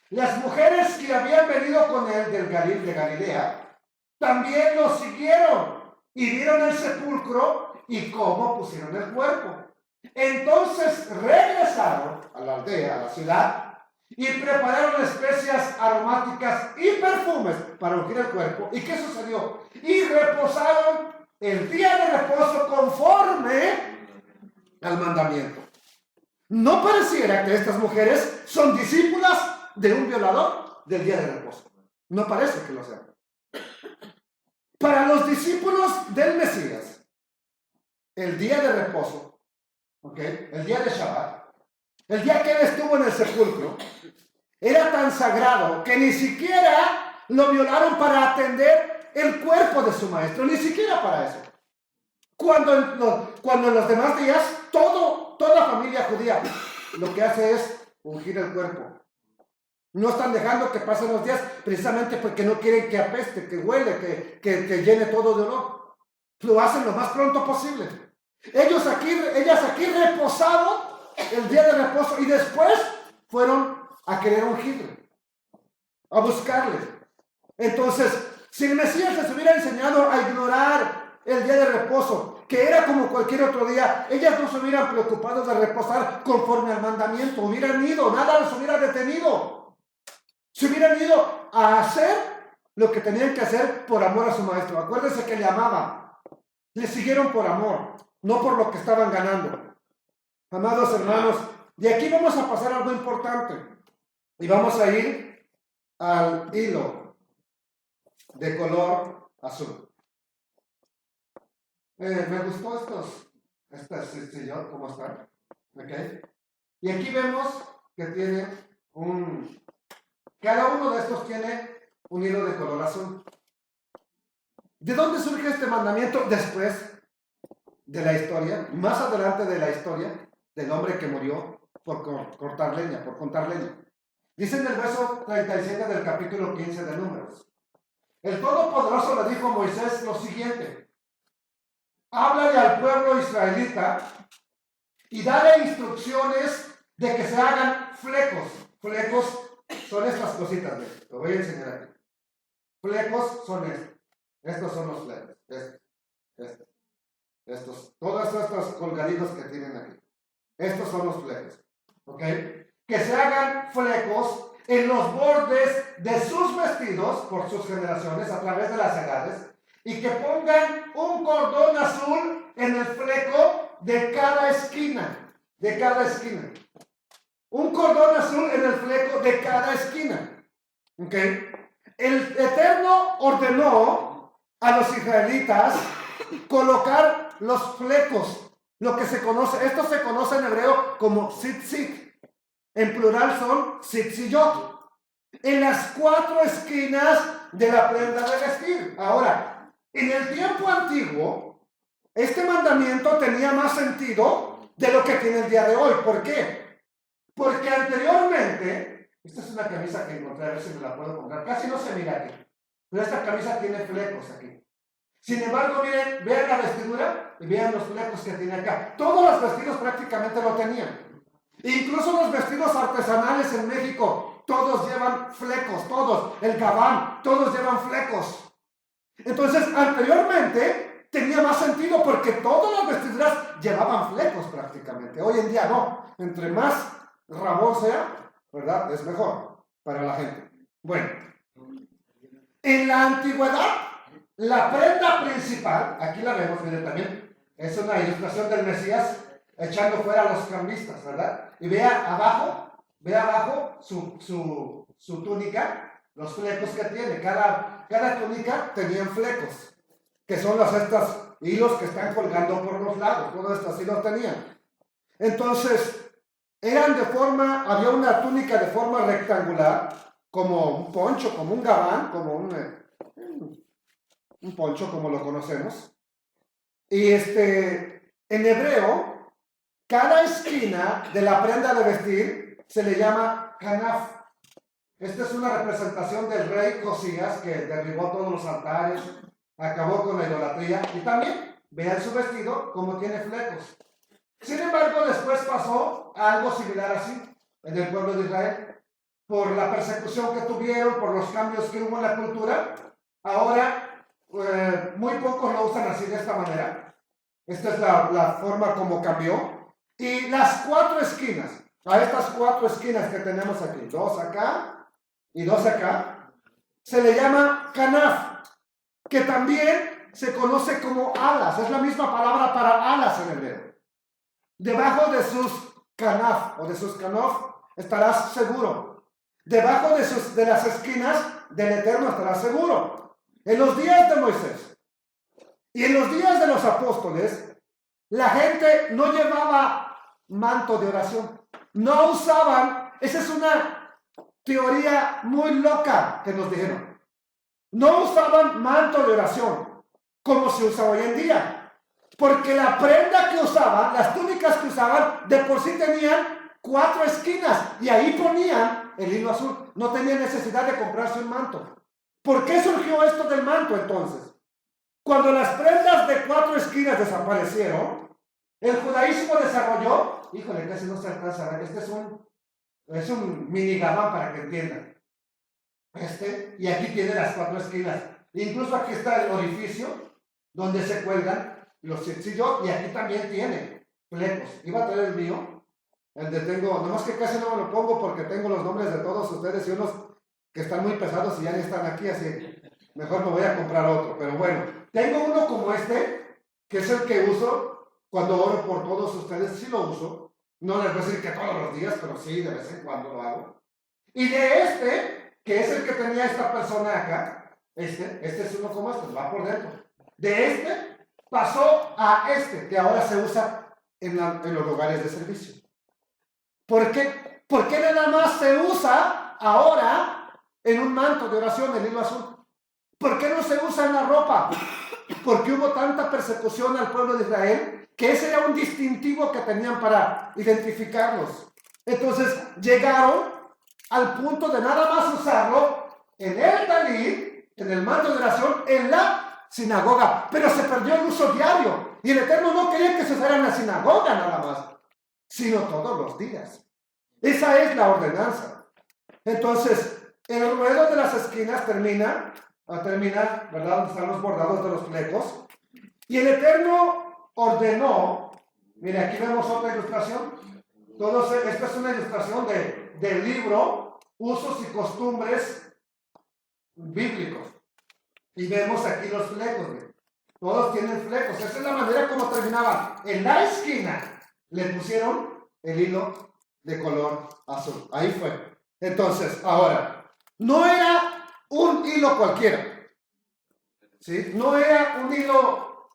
Las mujeres que habían venido con él de Galilea también lo siguieron y vieron el sepulcro y cómo pusieron el cuerpo. Entonces regresaron a la aldea, a la ciudad, y prepararon especias aromáticas y perfumes para ungir el cuerpo. ¿Y qué sucedió? Y reposaron el día de reposo conforme al mandamiento. No pareciera que estas mujeres son discípulas de un violador del día de reposo. No parece que lo sean. Para los discípulos del Mesías, el día de reposo, el día de Shabbat, el día que él estuvo en el sepulcro, era tan sagrado que ni siquiera lo violaron para atender el cuerpo de su maestro, ni siquiera para eso. Cuando en los demás días, toda la familia judía lo que hace es ungir el cuerpo. No están dejando que pasen los días precisamente porque no quieren que apeste, que huele, que llene todo de olor. Lo hacen lo más pronto posible. Ellas aquí reposaron el día de reposo y después fueron a querer ungirle, a buscarle. Entonces, si el Mesías les hubiera enseñado a ignorar el día de reposo, que era como cualquier otro día, ellas no se hubieran preocupado de reposar conforme al mandamiento, hubieran ido, nada los hubiera detenido. Se hubieran ido a hacer lo que tenían que hacer por amor a su maestro. Acuérdense que le amaban. Le siguieron por amor, no por lo que estaban ganando. Amados hermanos, y aquí vamos a pasar algo importante. Y vamos a ir al hilo de color azul. Me gustó este sillón, ¿cómo están? ¿Okay? Y aquí vemos que tiene cada uno de estos tiene un hilo de color azul. ¿De dónde surge este mandamiento? Después de la historia, más adelante de la historia, del hombre que murió por cortar leña, por contar leña. Dice en el verso 37 del capítulo 15 de Números: el Todopoderoso le dijo a Moisés lo siguiente: háblale al pueblo israelita y dale instrucciones de que se hagan flecos. Flecos son estas cositas, lo voy a enseñar aquí. Flecos son estos. Estos son los flecos. Todos estos colgaditos que tienen aquí. Estos son los flecos. ¿Ok? Que se hagan flecos en los bordes de sus vestidos por sus generaciones a través de las edades, y que pongan un cordón azul en el fleco de cada esquina. De cada esquina. Un cordón azul en el fleco de cada esquina. ¿Ok? El Eterno ordenó a los israelitas colocar los flecos, lo que se conoce, esto se conoce en hebreo como tzitzit. En plural son tzitziyot, en las 4 esquinas de la prenda de vestir. Ahora, en el tiempo antiguo, este mandamiento tenía más sentido de lo que tiene el día de hoy. ¿Por qué? Porque anteriormente, esta es una camisa que encontré, a ver si me la puedo comprar, casi no se mira aquí, pero esta camisa tiene flecos aquí. Sin embargo, miren, vean la vestidura y vean los flecos que tiene acá. Todos los vestidos prácticamente lo tenían. Incluso los vestidos artesanales en México, todos llevan flecos, todos. El gabán, todos llevan flecos. Entonces, anteriormente tenía más sentido porque todas las vestiduras llevaban flecos prácticamente. Hoy en día no. Entre más rabón sea, ¿verdad? Es mejor para la gente. Bueno, en la antigüedad, la prenda principal, aquí la vemos, miren también, es una ilustración del Mesías echando fuera a los cambistas, ¿verdad? Y vea abajo su túnica, los flecos que tiene. Cada túnica tenía flecos, que son estos hilos que están colgando por los lados. Todos estos hilos tenían. Entonces, había una túnica de forma rectangular, como un poncho, como un gabán, como un poncho como lo conocemos. Y en hebreo, cada esquina de la prenda de vestir se le llama kanaf. Esta es una representación del rey Josías, que derribó todos los altares, acabó con la idolatría, y también vean su vestido como tiene flecos. Sin embargo, después pasó algo similar así en el pueblo de Israel. Por la persecución que tuvieron, por los cambios que hubo en la cultura, ahora muy pocos lo usan así, de esta manera. Esta es la forma como cambió. Y las 4 esquinas, a estas 4 esquinas que tenemos aquí, 2 acá y 2 acá, se le llama kanaf, que también se conoce como alas. Es la misma palabra para alas en hebreo. Debajo de sus kanaf o de sus kanof estarás seguro. Debajo de las esquinas del Eterno estarás seguro. En los días de Moisés y en los días de los apóstoles, la gente no llevaba manto de oración. No usaban, esa es una teoría muy loca que nos dijeron. No usaban manto de oración como se usa hoy en día. Porque la prenda que usaban, las túnicas que usaban, de por sí tenían 4 esquinas y ahí ponían el hilo azul. No tenían necesidad de comprarse un manto. ¿Por qué surgió esto del manto entonces? Cuando las prendas de 4 esquinas desaparecieron, el judaísmo desarrolló, híjole, casi no se alcanza a ver, es un mini gabán para que entiendan. Y aquí tiene las 4 esquinas. Incluso aquí está el orificio donde se cuelgan los tzitziyot, y aquí también tiene flecos. Iba a traer el mío, el de tengo, nomás que casi no me lo pongo porque tengo los nombres de todos ustedes y unos que están muy pesados y ya ni están aquí, así mejor me voy a comprar otro. Pero bueno, tengo uno como este, que es el que uso cuando oro por todos ustedes. Sí lo uso. No les voy a decir que todos los días, pero sí, de vez en cuando lo hago. Y de este, que es el que tenía esta persona acá, este es uno como este, va por dentro. De este pasó a este, que ahora se usa en los lugares de servicio. ¿Por qué? ¿Por qué nada más se usa ahora en un manto de oración el hilo azul? ¿Por qué no se usa en la ropa? Porque hubo tanta persecución al pueblo de Israel que ese era un distintivo que tenían para identificarlos. Entonces llegaron al punto de nada más usarlo en el talit, en el manto de oración, en la sinagoga. Pero se perdió el uso diario. Y el Eterno no quería que se usara en la sinagoga nada más, sino todos los días. Esa es la ordenanza. Entonces, el ruedo de las esquinas termina, ¿verdad? Donde están los bordados de los flecos. Y el Eterno ordenó, mire, aquí vemos otra ilustración. Esta es una ilustración del libro Usos y Costumbres Bíblicos. Y vemos aquí los flecos. Todos tienen flecos. Esa es la manera como terminaban. En la esquina le pusieron el hilo de color azul. Ahí fue. Entonces, ahora, no era un hilo cualquiera. ¿Sí? No era un hilo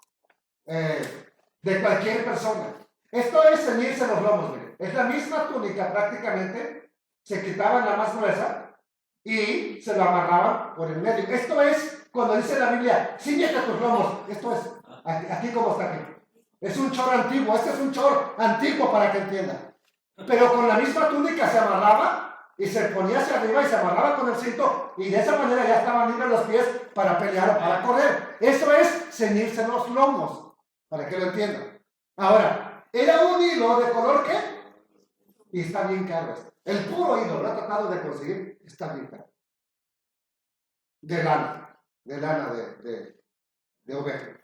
de cualquier persona. Esto es ceñirse los lomos. Mire. Es la misma túnica prácticamente. Se quitaban la más gruesa y se lo amarraban por el medio. Esto es cuando dice la Biblia, ciñete tus lomos. Esto es, aquí como está aquí. Es un chor antiguo. Este es un chor antiguo para que entiendan. Pero con la misma túnica se amarraba y se ponía hacia arriba y se amarraba con el cinto y de esa manera ya estaban libres los pies para pelear o para correr. Eso es ceñirse los lomos, para que lo entiendan. Ahora, ¿era un hilo de color qué? Y está bien caro esto. El puro hilo, lo he tratado de conseguir, está bien caro. De lana de oveja.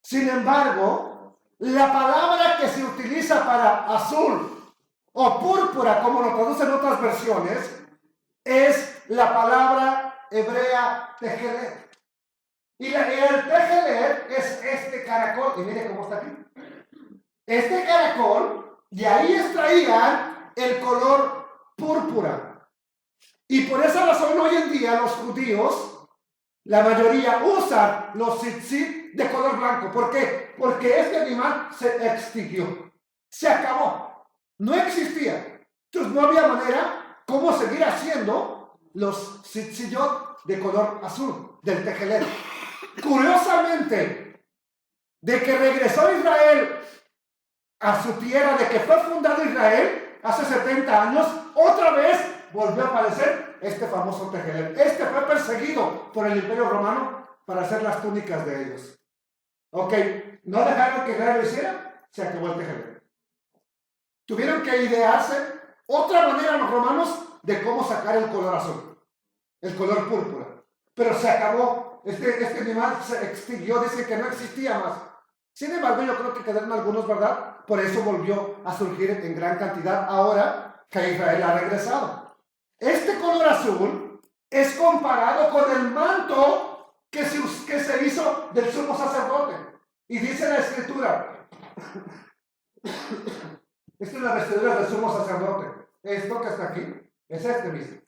Sin embargo, la palabra que se utiliza para azul o púrpura, como lo traducen otras versiones, es la palabra hebrea tejelet. Y el tejelet es este caracol, y mire cómo está aquí. Este caracol, y ahí extraían el color púrpura. Y por esa razón hoy en día los judíos, la mayoría usan los tzitzit de color blanco. ¿Por qué? Porque este animal se extinguió, se acabó. No existía. Entonces no había manera cómo seguir haciendo los tzitziyot de color azul, del tejelet. Curiosamente, de que regresó Israel a su tierra, de que fue fundado Israel hace 70 años, otra vez volvió a aparecer este famoso tejelet. Este fue perseguido por el Imperio Romano para hacer las túnicas de ellos. Ok, no dejaron que Israel lo hiciera, se acabó el tejelet. Tuvieron que idearse otra manera los romanos de cómo sacar el color azul, el color púrpura. Pero se acabó, este animal se extinguió, dice que no existía más. Sin embargo, yo creo que quedaron algunos, ¿verdad? Por eso volvió a surgir en gran cantidad ahora que Israel ha regresado. Este color azul es comparado con el manto que se hizo del sumo sacerdote. Y dice la Escritura, esta es la vestidura del sumo sacerdote. Esto que está aquí es este mismo.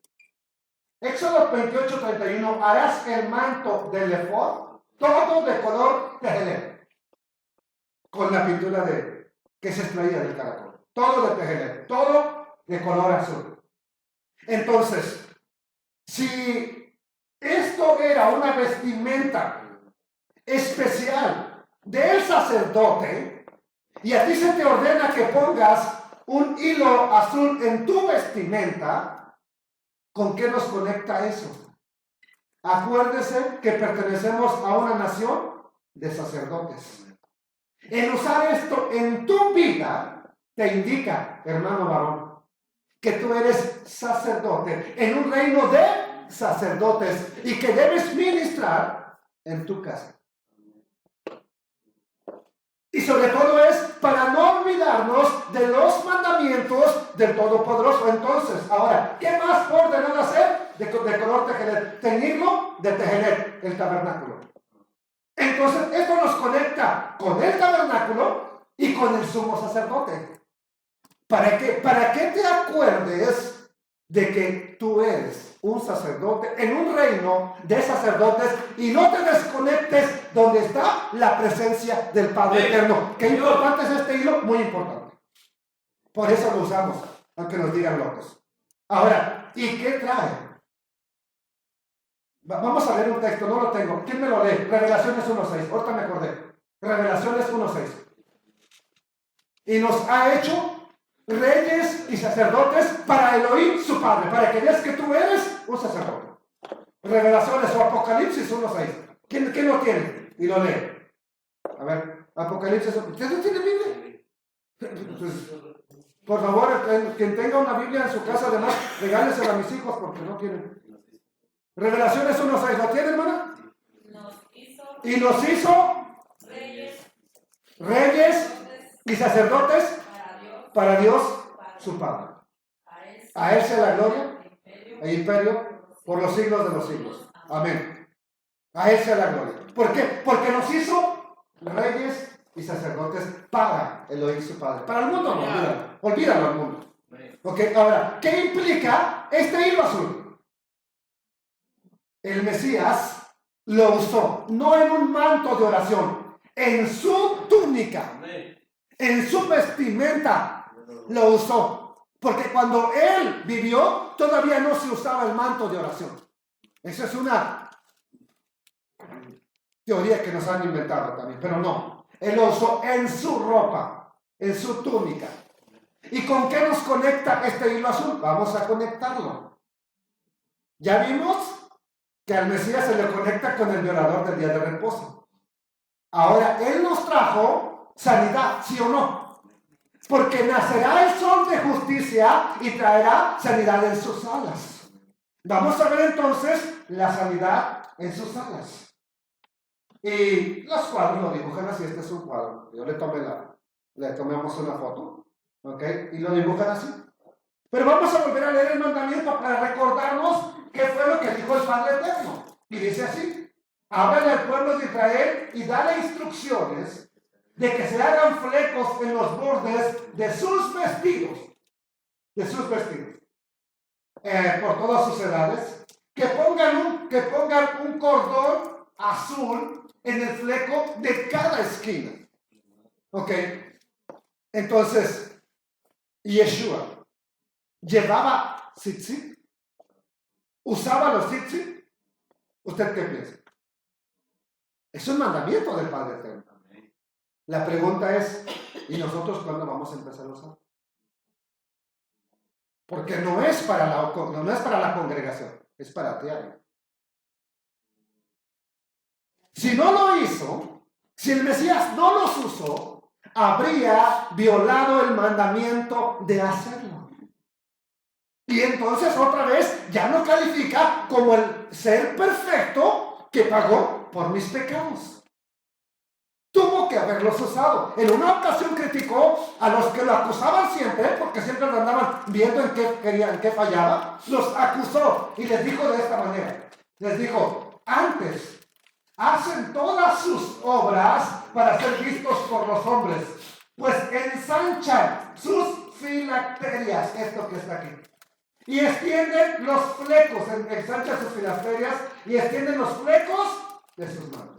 Éxodo 28:31, harás el manto del efod todo de color tejelet, con la pintura que se extraía del caracol. Todo de tejelet, todo de color azul. Entonces, si esto era una vestimenta especial del sacerdote, y a ti se te ordena que pongas un hilo azul en tu vestimenta, ¿con qué nos conecta eso? Acuérdese que pertenecemos a una nación de sacerdotes. El usar esto en tu vida te indica, hermano varón, que tú eres sacerdote en un reino de sacerdotes y que debes ministrar en tu casa. Y sobre todo es para no olvidarnos de los mandamientos del Todopoderoso. Entonces, ahora, ¿qué más ordenó hacer de color tejelet? Teñirlo de tejelet, el tabernáculo. Entonces, esto nos conecta con el tabernáculo y con el sumo sacerdote. ¿Para qué te acuerdes de que tú eres un sacerdote en un reino de sacerdotes y no te desconectes donde está la presencia del Padre Eterno? Qué importante es este hilo, muy importante. Por eso lo usamos, aunque nos digan locos. Ahora, ¿y qué trae? Vamos a leer un texto, no lo tengo. ¿Quién me lo lee? Revelaciones 1.6. Ahorita me acordé. Revelaciones 1.6. Y nos ha hecho reyes y sacerdotes para Elohim su Padre, para que veas que tú eres un sacerdote. Revelaciones o Apocalipsis 1.6. ¿Quién lo tiene? Y lo lee. A ver, Apocalipsis. ¿Usted no tiene Biblia? Pues, por favor, quien tenga una Biblia en su casa, además, regálesela a mis hijos porque no tienen. Revelaciones 1.6, ¿lo tiene, hermana? Y nos hizo reyes y sacerdotes para Dios su Padre. A Él sea la gloria e imperio por los siglos de los siglos. Amén. A Él sea la gloria. ¿Por qué? Porque nos hizo reyes y sacerdotes para Elohim su Padre. Para el mundo no, olvídalo al mundo. Ok, ahora, ¿qué implica este hilo azul? El Mesías lo usó, no en un manto de oración, en su túnica, en su vestimenta lo usó. Porque cuando él vivió, todavía no se usaba el manto de oración. Esa es una teoría que nos han inventado también, pero no. Él lo usó en su ropa, en su túnica. ¿Y con qué nos conecta este hilo azul? Vamos a conectarlo. ¿Ya vimos? Que al Mesías se le conecta con el violador del día de reposo. Ahora, Él nos trajo sanidad, ¿sí o no? Porque nacerá el sol de justicia y traerá sanidad en sus alas. Vamos a ver entonces la sanidad en sus alas. Y los cuadros lo dibujan así, este es un cuadro. Yo le tomamos una foto, ¿ok? Y lo dibujan así. Pero vamos a volver a leer el mandamiento para recordarnos qué fue lo que dijo el Padre Eterno. Y dice así: háblale al pueblo de Israel y dale instrucciones de que se hagan flecos en los bordes de sus vestidos. Por todas sus edades. Que pongan un cordón azul en el fleco de cada esquina. Ok. Entonces, Yeshua llevaba tzitzit, usaba los tzitzit. ¿Usted qué piensa? Es un mandamiento del Padre Eterno. La pregunta es, ¿y nosotros cuándo vamos a empezar a usar? Porque no es para la congregación, es para diario. Si no lo hizo, si el Mesías no los usó, habría violado el mandamiento de hacerlo. Y entonces otra vez ya no califica como el ser perfecto que pagó por mis pecados. Tuvo que haberlos usado. En una ocasión criticó a los que lo acusaban siempre, porque siempre lo andaban viendo en qué fallaba. Los acusó y les dijo de esta manera. Les dijo: antes hacen todas sus obras para ser vistos por los hombres, pues ensanchan sus filacterias, esto que está aquí. Y extienden los flecos, ensanchan sus filacterias y extienden los flecos de sus manos.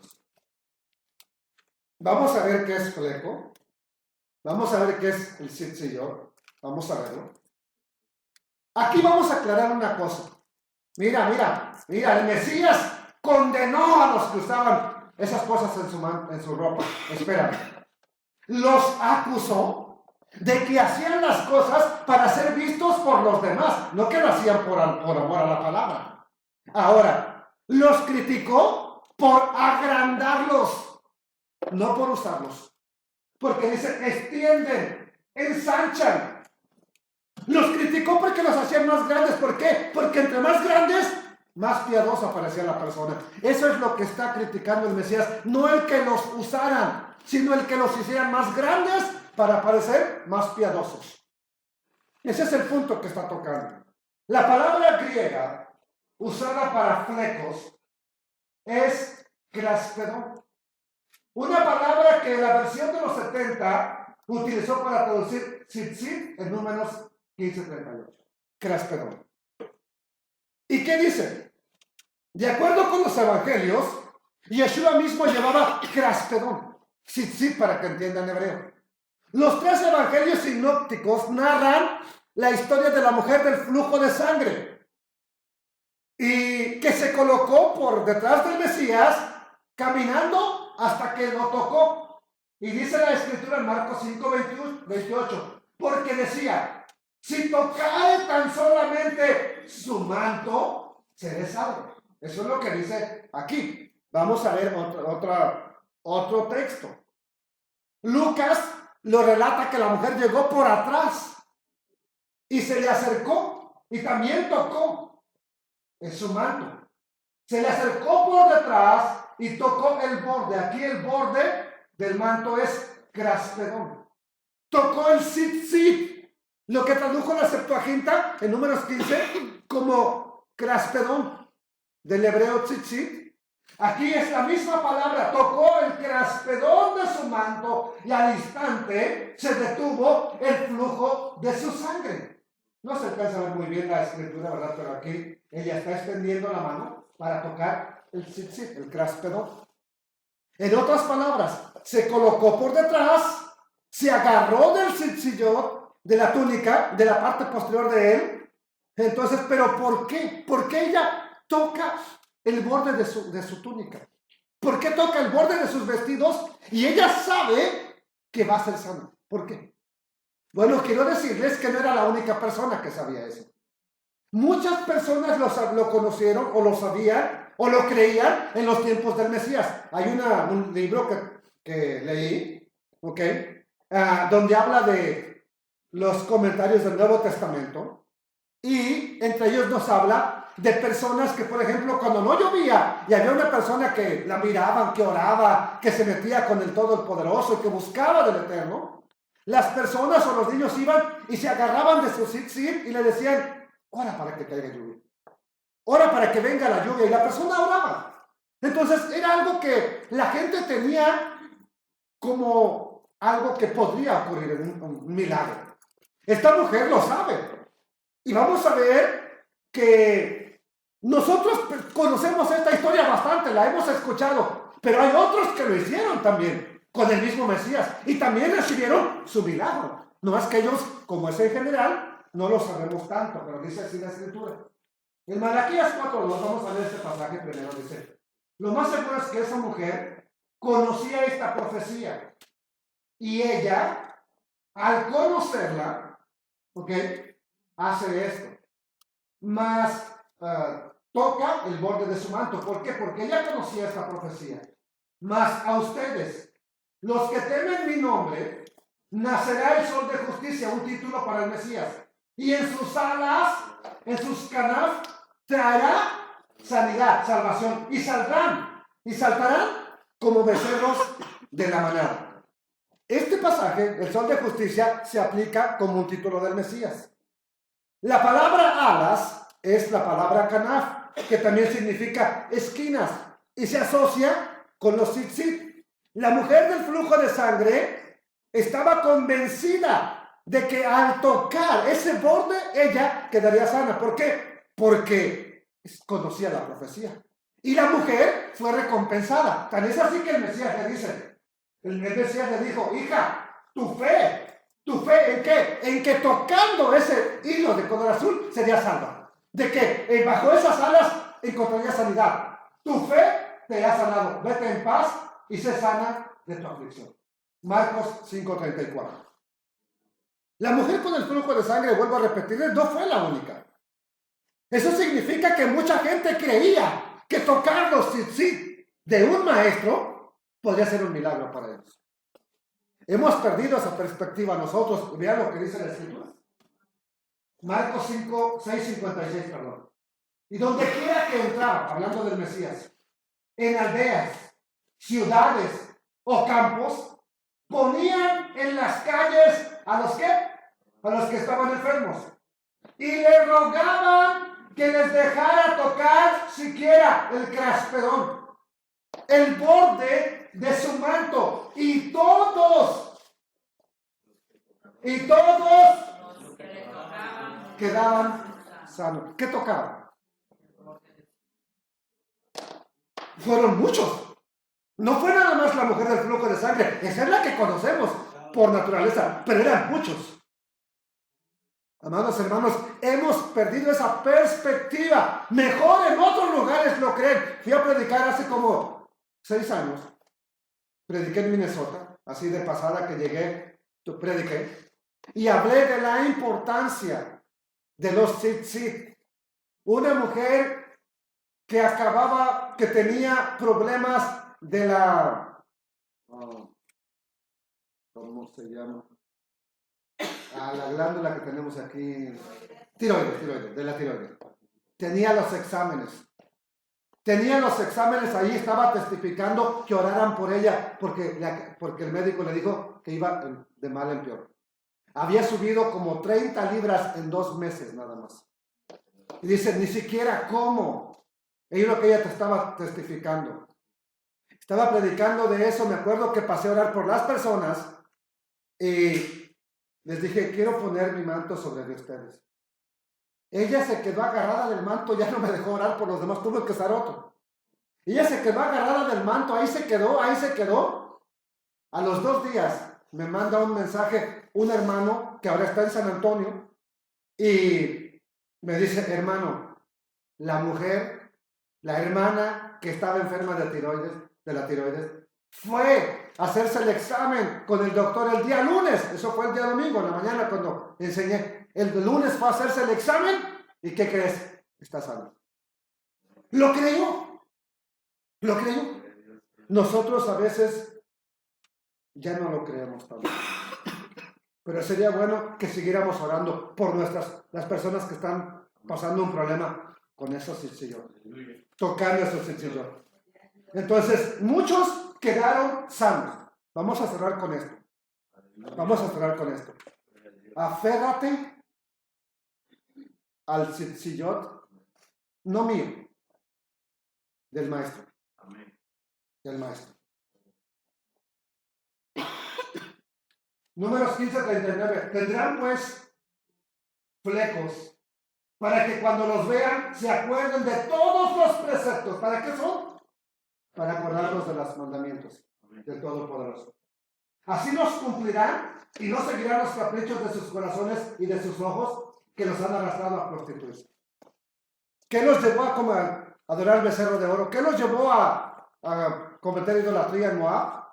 Vamos a ver qué es fleco. Vamos a ver qué es el tzitzit. Vamos a verlo. Aquí vamos a aclarar una cosa. Mira, el Mesías condenó a los que usaban esas cosas en su ropa. Espérame. Los acusó de que hacían las cosas para ser vistos por los demás, no que lo hacían por amor a la palabra. Ahora, los criticó por agrandarlos, no por usarlos. Porque dice, extienden, ensanchan. Los criticó porque los hacían más grandes. ¿Por qué? Porque entre más grandes, más piadosa parecía la persona. Eso es lo que está criticando el Mesías. No el que los usaran, sino el que los hicieran más grandes para parecer más piadosos. Ese es el punto que está tocando. La palabra griega usada para flecos es cráspero Una palabra que la versión de los 70 utilizó para traducir tzitzit en Números 15:38. Craspedón. ¿Y qué dice? De acuerdo con los evangelios, Yeshua mismo llevaba craspedón, tzitzit para que entiendan hebreo. Los 3 evangelios sinópticos narran la historia de la mujer del flujo de sangre y que se colocó por detrás del Mesías caminando hasta que lo tocó. Y dice la escritura en Marcos 5:28, porque decía, si tocare tan solamente su manto, seré salvo. Eso es lo que dice aquí. Vamos a ver otro texto. Lucas lo relata que la mujer llegó por atrás y se le acercó y también tocó en su manto. Se le acercó por detrás y tocó el borde. Aquí el borde del manto es craspedón. Tocó el tzitzit, lo que tradujo la Septuaginta en Números 15 como craspedón, del hebreo tzitzit. Aquí es la misma palabra, tocó el craspedón de su manto y al instante se detuvo el flujo de su sangre. No se alcanza a ver muy bien la escritura, ¿verdad? Pero aquí ella está extendiendo la mano para tocar el tzitzit, el craspedón. En otras palabras, se colocó por detrás, se agarró del tzitzillot, de la túnica, de la parte posterior de él. Entonces, ¿pero por qué? ¿Por qué ella toca el borde de su túnica? ¿Por qué toca el borde de sus vestidos? Y ella sabe que va a ser sana. ¿Por qué? Bueno, quiero decirles que no era la única persona que sabía eso. Muchas personas lo conocieron o lo sabían o lo creían en los tiempos del Mesías. Hay un libro que leí, ¿ok? Donde habla de los comentarios del Nuevo Testamento y entre ellos nos habla de personas que, por ejemplo, cuando no llovía y había una persona que la miraban, que oraba, que se metía con el Todopoderoso y que buscaba del Eterno, las personas o los niños iban y se agarraban de su tzitzit y le decían, ora para que caiga lluvia, ora para que venga la lluvia, y la persona oraba. Entonces era algo que la gente tenía como algo que podría ocurrir en un milagro. Esta mujer lo sabe y vamos a ver que nosotros conocemos esta historia bastante, la hemos escuchado, pero hay otros que lo hicieron también con el mismo Mesías y también recibieron su milagro. No es que ellos, como es en general, no lo sabemos tanto, pero dice así la escritura. En Malaquías 4, nos vamos a ver este pasaje primero, dice, lo más seguro es que esa mujer conocía esta profecía y ella, al conocerla, ¿ok?, hace esto. Más toca el borde de su manto. ¿Por qué? Porque ella conocía esta profecía. Mas a ustedes, los que temen mi nombre, nacerá el sol de justicia, un título para el Mesías. Y en sus alas, en sus canaf, traerá sanidad, salvación. Y saldrán, y saltarán como becerros de la manada. Este pasaje, el sol de justicia, se aplica como un título del Mesías. La palabra alas es la palabra canaf, que también significa esquinas, y se asocia con los tzitzit. La mujer del flujo de sangre estaba convencida de que al tocar ese borde, ella quedaría sana. ¿Por qué? Porque conocía la profecía. Y la mujer fue recompensada. Tan es así que el Mesías le dice, el Mesías le dijo, hija, tu fe ¿en qué? En que tocando ese hilo de color azul sería salva. De que bajo esas alas encontraría sanidad. Tu fe te ha sanado. Vete en paz y sé sana de tu aflicción. Marcos 5:34. La mujer con el flujo de sangre, vuelvo a repetirles, no fue la única. Eso significa que mucha gente creía que tocar los tzitzit de un maestro podría ser un milagro para ellos. Hemos perdido esa perspectiva nosotros. Vean lo que dice la escritura. Marcos 6:56, perdón. Y donde quiera que entraba, hablando del Mesías, en aldeas, ciudades o campos, ponían en las calles ¿a los qué? A los que estaban enfermos. Y le rogaban que les dejara tocar siquiera el craspedón. el borde de su manto, y todos quedaban sanos. ¿Qué tocaban? Fueron muchos. No fue nada más la mujer del flujo de sangre, esa es la que conocemos por naturaleza, pero eran muchos. Amados hermanos, hemos perdido esa perspectiva. Mejor en otros lugares lo creen. Fui a predicar hace como 6 años. Prediqué en Minnesota, así de pasada que llegué, prediqué. Y hablé de la importancia de los tzitzit. Una mujer que tenía problemas de la... ¿cómo se llama? La glándula que tenemos aquí, tiroides, de la tiroides. Tenía los exámenes, ahí estaba testificando que oraran por ella, porque el médico le dijo que iba de mal en peor. Había subido como 30 libras en 2 meses nada más. Y dice, ni siquiera cómo. Es lo que ella te estaba testificando. Estaba predicando de eso, me acuerdo que pasé a orar por las personas y les dije, quiero poner mi manto sobre ustedes. Ella se quedó agarrada del manto, ya no me dejó orar por los demás, tuve que usar otro. Ella se quedó agarrada del manto, ahí se quedó. A los 2 días me manda un mensaje un hermano que ahora está en San Antonio y me dice, hermano, la hermana que estaba enferma de la tiroides, fue a hacerse el examen con el doctor el día lunes. Eso fue el día domingo, en la mañana cuando enseñé. El lunes fue a hacerse el examen y ¿qué crees? Está sano. Lo creyó. Nosotros a veces ya no lo creemos tanto. Pero sería bueno que siguiéramos orando por las personas que están pasando un problema con esos tzitzit, tocando esos tzitzit. Entonces, muchos quedaron sanos. Vamos a cerrar con esto. Aférrate al tzitzit, no mío, del maestro. Del maestro. Números 15:39. Tendrán pues flecos para que cuando los vean se acuerden de todos los preceptos. ¿Para qué son? Para acordarnos de los mandamientos del Todopoderoso. Así los cumplirán y no seguirán los caprichos de sus corazones y de sus ojos que los han arrastrado a prostituirse. ¿Qué los llevó a adorar el becerro de oro? ¿Qué los llevó a cometer idolatría en Moab?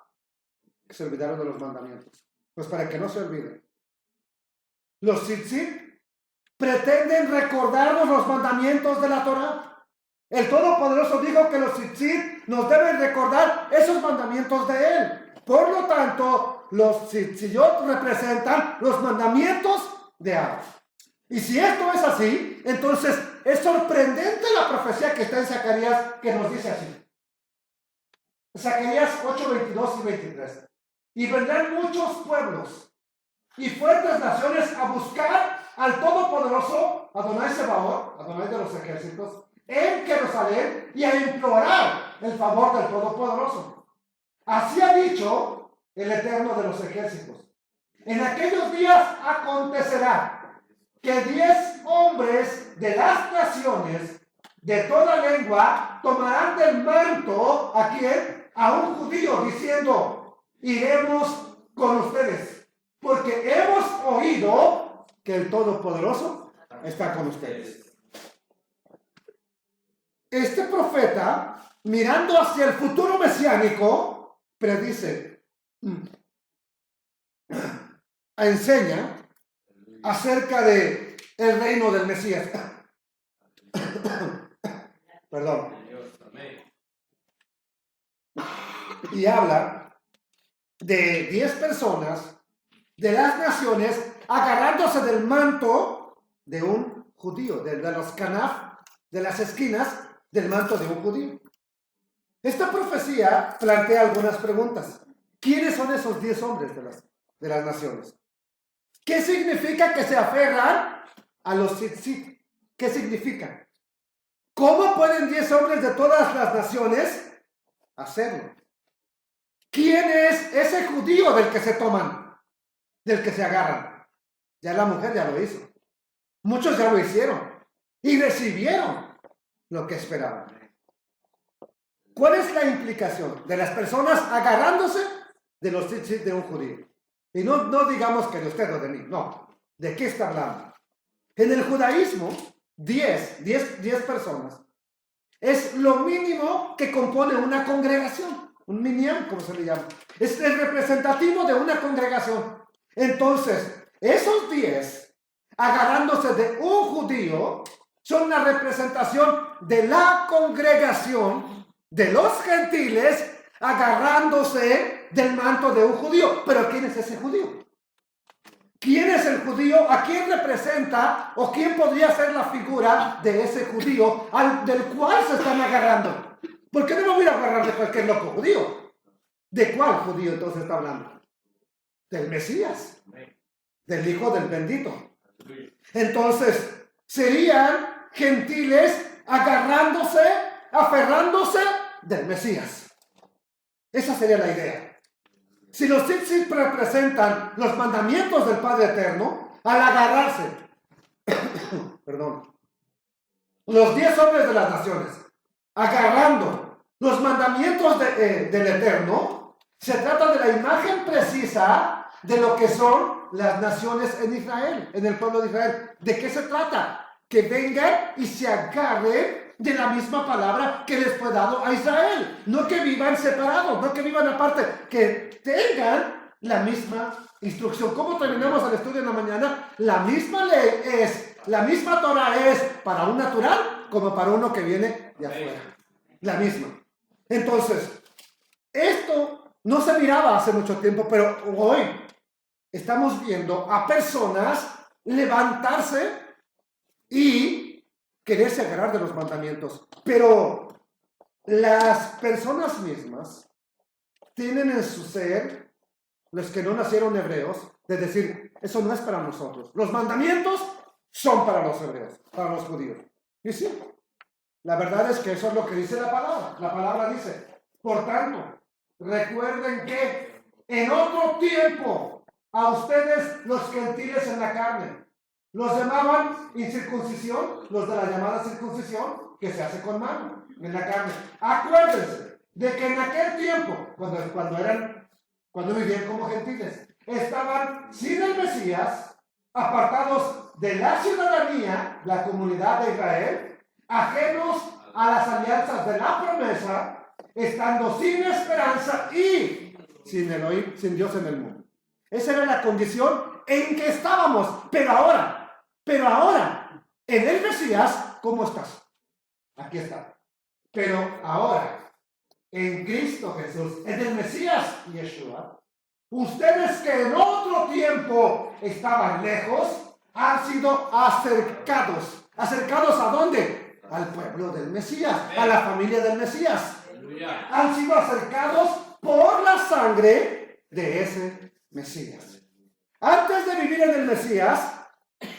Que se olvidaron de los mandamientos. Pues para que no se olviden. Los tzitzit pretenden recordarnos los mandamientos de la Torah. El Todopoderoso dijo que los tzitzit nos deben recordar esos mandamientos de Él. Por lo tanto, los tzitzit representan los mandamientos de Abba. Y si esto es así, entonces es sorprendente la profecía que está en Zacarías, que nos dice así. Zacarías 8:22 y 23. Y vendrán muchos pueblos y fuertes naciones a buscar al Todopoderoso, Adonai Sebaot, Adonai de los ejércitos, en Jerusalén, y a implorar el favor del Todopoderoso. Así ha dicho el Eterno de los ejércitos. En aquellos días acontecerá que 10 hombres de las naciones de toda lengua tomarán del manto ¿a quién? A un judío, diciendo: iremos con ustedes, porque hemos oído que el Todopoderoso está con ustedes. Este profeta, mirando hacia el futuro mesiánico, predice, enseña acerca de el reino del Mesías. Perdón. Y habla de 10 personas de las naciones agarrándose del manto de un judío, de los canaf, de las esquinas del manto de un judío. Esta profecía plantea algunas preguntas. ¿Quiénes son esos 10 hombres de las naciones? ¿Qué significa que se aferran a los tzitzit? ¿Qué significa? ¿Cómo pueden 10 hombres de todas las naciones hacerlo. ¿Quién es ese judío del que se toman, del que se agarran? Ya la mujer ya lo hizo. Muchos ya lo hicieron y recibieron lo que esperaban. ¿Cuál es la implicación de las personas agarrándose de los tzitzit de un judío? Y no digamos que de usted o de mí, no. ¿De qué está hablando? En el judaísmo, 10 personas es lo mínimo que compone una congregación, un minyan, como se le llama. Es el representativo de una congregación. Entonces, esos 10, agarrándose de un judío, son la representación de la congregación de los gentiles agarrándose del manto de un judío. Pero ¿quién es ese judío? ¿Quién es el judío? ¿A quién representa? ¿O quién podría ser la figura de ese judío del cual se están agarrando? ¿Por qué no me voy a agarrar de cualquier loco judío? ¿De cuál judío entonces está hablando? Del Mesías, del Hijo del Bendito. Entonces, serían gentiles aferrándose del Mesías. Esa sería la idea. Si los tzitzit representan los mandamientos del Padre Eterno, al agarrarse, los 10 hombres de las naciones, agarrando los mandamientos del Eterno, se trata de la imagen precisa de lo que son las naciones en Israel, en el pueblo de Israel. ¿De qué se trata? Que vengan y se agarren de la misma palabra que les fue dado a Israel. No que vivan separados, no que vivan aparte, que tengan la misma instrucción. ¿Cómo terminamos el estudio en la mañana? La misma ley la misma Torah es para un natural como para uno que viene de afuera. La misma. Entonces, esto no se miraba hace mucho tiempo, pero hoy estamos viendo a personas levantarse y quererse agarrar de los mandamientos. Pero las personas mismas tienen en su ser, los que no nacieron hebreos, de decir, eso no es para nosotros. Los mandamientos son para los hebreos, para los judíos. Y sí, la verdad es que eso es lo que dice la palabra. La palabra dice, por tanto, recuerden que en otro tiempo a ustedes los gentiles en la carne los llamaban incircuncisión, los de la llamada circuncisión que se hace con mano en la carne. Acuérdense de que en aquel tiempo, cuando vivían como gentiles, estaban sin el Mesías, apartados de la ciudadanía, la comunidad de Israel, ajenos a las alianzas de la promesa, estando sin esperanza y sin Elohim, sin Dios en el mundo. Esa era la condición en que estábamos. Pero ahora, en el Mesías, ¿cómo estás? Aquí está. Pero ahora, en Cristo Jesús, en el Mesías Yeshua, ustedes que en otro tiempo estaban lejos, han sido acercados. ¿Acercados a dónde? Al pueblo del Mesías, a la familia del Mesías. Han sido acercados por la sangre de ese Mesías. Antes de vivir en el Mesías,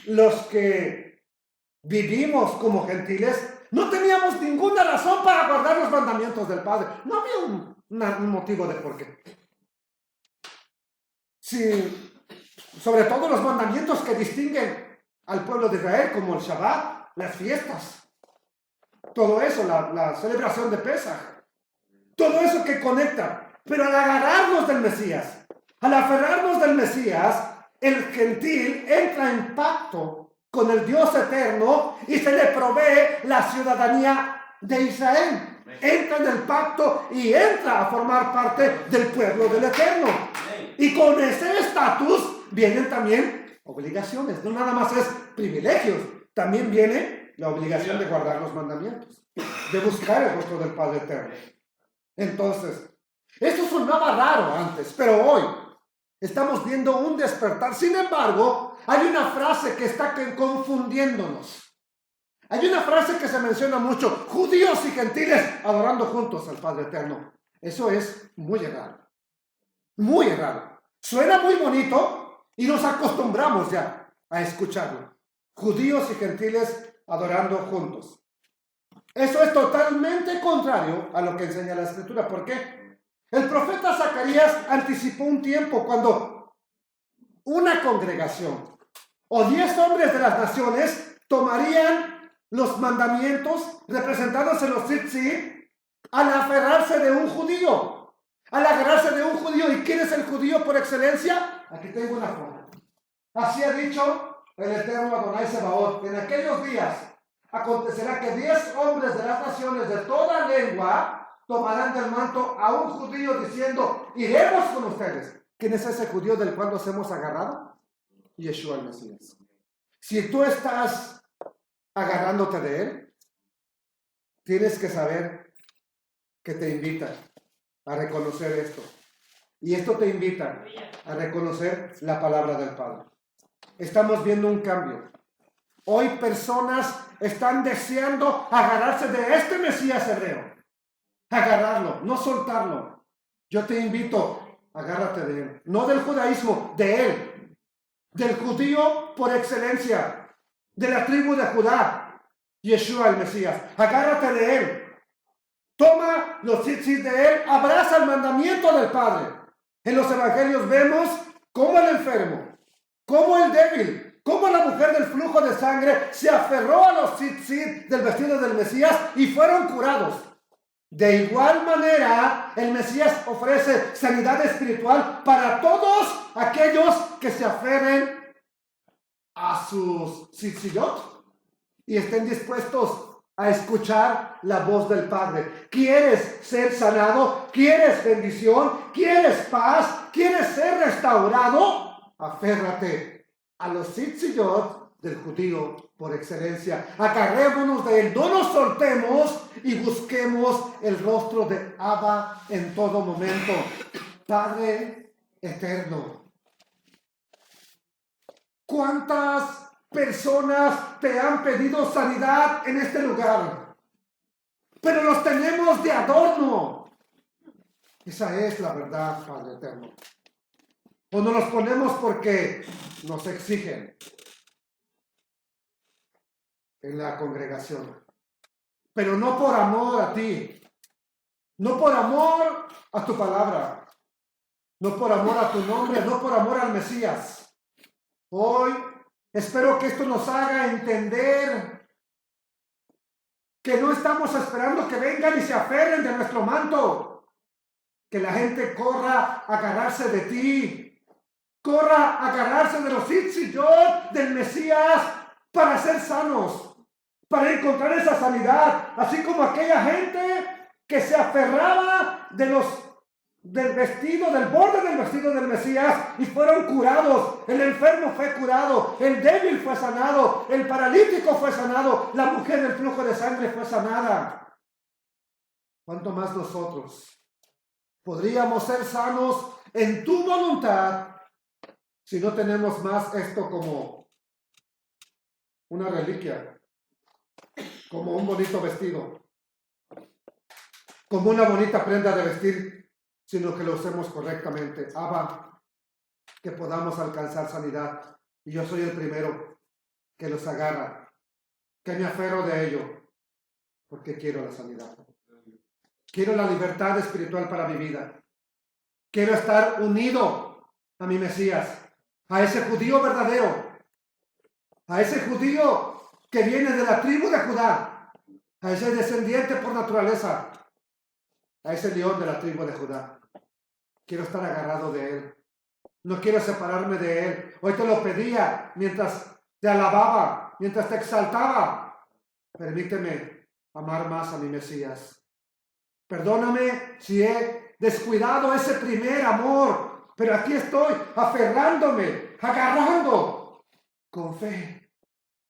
los que vivimos como gentiles no teníamos ninguna razón para guardar los mandamientos del Padre. No había un motivo de por qué. Sí, sobre todo los mandamientos que distinguen al pueblo de Israel, como el Shabbat, las fiestas, todo eso, la celebración de Pesaj, todo eso que conecta. Pero al agarrarnos del Mesías, al aferrarnos del Mesías, el gentil entra en pacto con el Dios eterno y se le provee la ciudadanía de Israel. Entra en el pacto y entra a formar parte del pueblo del Eterno. Y con ese estatus vienen también obligaciones. No nada más es privilegios, también viene la obligación de guardar los mandamientos, de buscar el rostro del Padre Eterno. Entonces, esto sonaba raro antes, pero hoy estamos viendo un despertar. Sin embargo, hay una frase que está confundiéndonos. Hay una frase que se menciona mucho: judíos y gentiles adorando juntos al Padre Eterno. Eso es muy errado. Muy errado. Suena muy bonito y nos acostumbramos ya a escucharlo. Judíos y gentiles adorando juntos. Eso es totalmente contrario a lo que enseña la Escritura. ¿Por qué? El profeta Zacarías anticipó un tiempo cuando una congregación o 10 hombres de las naciones tomarían los mandamientos representados en los tzitzit al aferrarse de un judío. Al agarrarse de un judío. ¿Y quién es el judío por excelencia? Aquí tengo una forma. Así ha dicho el eterno Adonai Sebaot. En aquellos días acontecerá que 10 hombres de las naciones de toda lengua tomarán del manto a un judío diciendo, iremos con ustedes. ¿Quién es ese judío del cual nos hemos agarrado? Yeshua el Mesías. Si tú estás agarrándote de él, tienes que saber que te invita a reconocer esto. Y esto te invita a reconocer la palabra del Padre. Estamos viendo un cambio. Hoy personas están deseando agarrarse de este Mesías hebreo. Agarrarlo, no soltarlo. Yo te invito, agárrate de él. No del judaísmo, de él. Del judío por excelencia. De la tribu de Judá. Yeshua el Mesías. Agárrate de él. Toma los tzitzit de él. Abraza el mandamiento del Padre. En los evangelios vemos cómo el enfermo, cómo el débil, cómo la mujer del flujo de sangre se aferró a los tzitzit del vestido del Mesías y fueron curados. De igual manera, el Mesías ofrece sanidad espiritual para todos aquellos que se aferren a sus tzitziyot y estén dispuestos a escuchar la voz del Padre. ¿Quieres ser sanado? ¿Quieres bendición? ¿Quieres paz? ¿Quieres ser restaurado? Aférrate a los tzitziyot del judío por excelencia. Agarrémonos de él, no nos soltemos y busquemos el rostro de Abba en todo momento. Padre eterno, ¿cuántas personas te han pedido sanidad en este lugar? Pero los tenemos de adorno. Esa es la verdad, Padre eterno. O nos los ponemos porque nos exigen en la congregación, pero no por amor a ti, no por amor a tu palabra, no por amor a tu nombre, no por amor al Mesías. Hoy espero que esto nos haga entender que no estamos esperando que vengan y se aferren de nuestro manto, que la gente corra a agarrarse de ti, corra a agarrarse de los tzitziyot del Mesías para ser sanos, para encontrar esa sanidad, así como aquella gente que se aferraba del vestido, del borde del vestido del Mesías y fueron curados. El enfermo fue curado, el débil fue sanado, el paralítico fue sanado, la mujer del flujo de sangre fue sanada. ¿Cuánto más nosotros podríamos ser sanos en tu voluntad si no tenemos más esto como una reliquia, como un bonito vestido, como una bonita prenda de vestir, sino que lo usemos correctamente? Abba, que podamos alcanzar sanidad. Y yo soy el primero que los agarra, que me aferro de ello, porque quiero la sanidad. Quiero la libertad espiritual para mi vida. Quiero estar unido a mi Mesías, a ese judío verdadero, a ese judío que viene de la tribu de Judá, a ese descendiente por naturaleza, a ese león de la tribu de Judá. Quiero estar agarrado de él. No quiero separarme de él. Hoy te lo pedía mientras te alababa, mientras te exaltaba. Permíteme amar más a mi Mesías. Perdóname si he descuidado ese primer amor, pero aquí estoy aferrándome, agarrando con fe.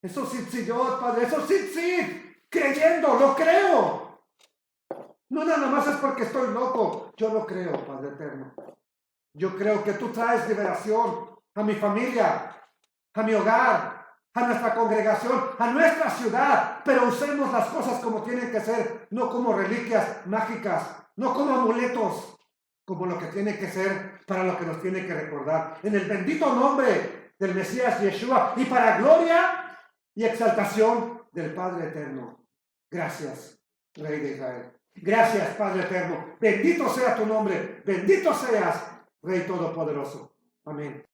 Esos tzitziyot, Padre, esos tzitzit, creyendo, lo creo. No nada más es porque estoy loco, yo lo creo, Padre eterno. Yo creo que tú traes liberación a mi familia, a mi hogar, a nuestra congregación, a nuestra ciudad, pero usemos las cosas como tienen que ser, no como reliquias mágicas, no como amuletos, como lo que tiene que ser para lo que nos tiene que recordar. En el bendito nombre del Mesías Yeshua y para gloria y exaltación del Padre eterno. Gracias, Rey de Israel. Gracias, Padre eterno. Bendito sea tu nombre. Bendito seas, Rey Todopoderoso. Amén.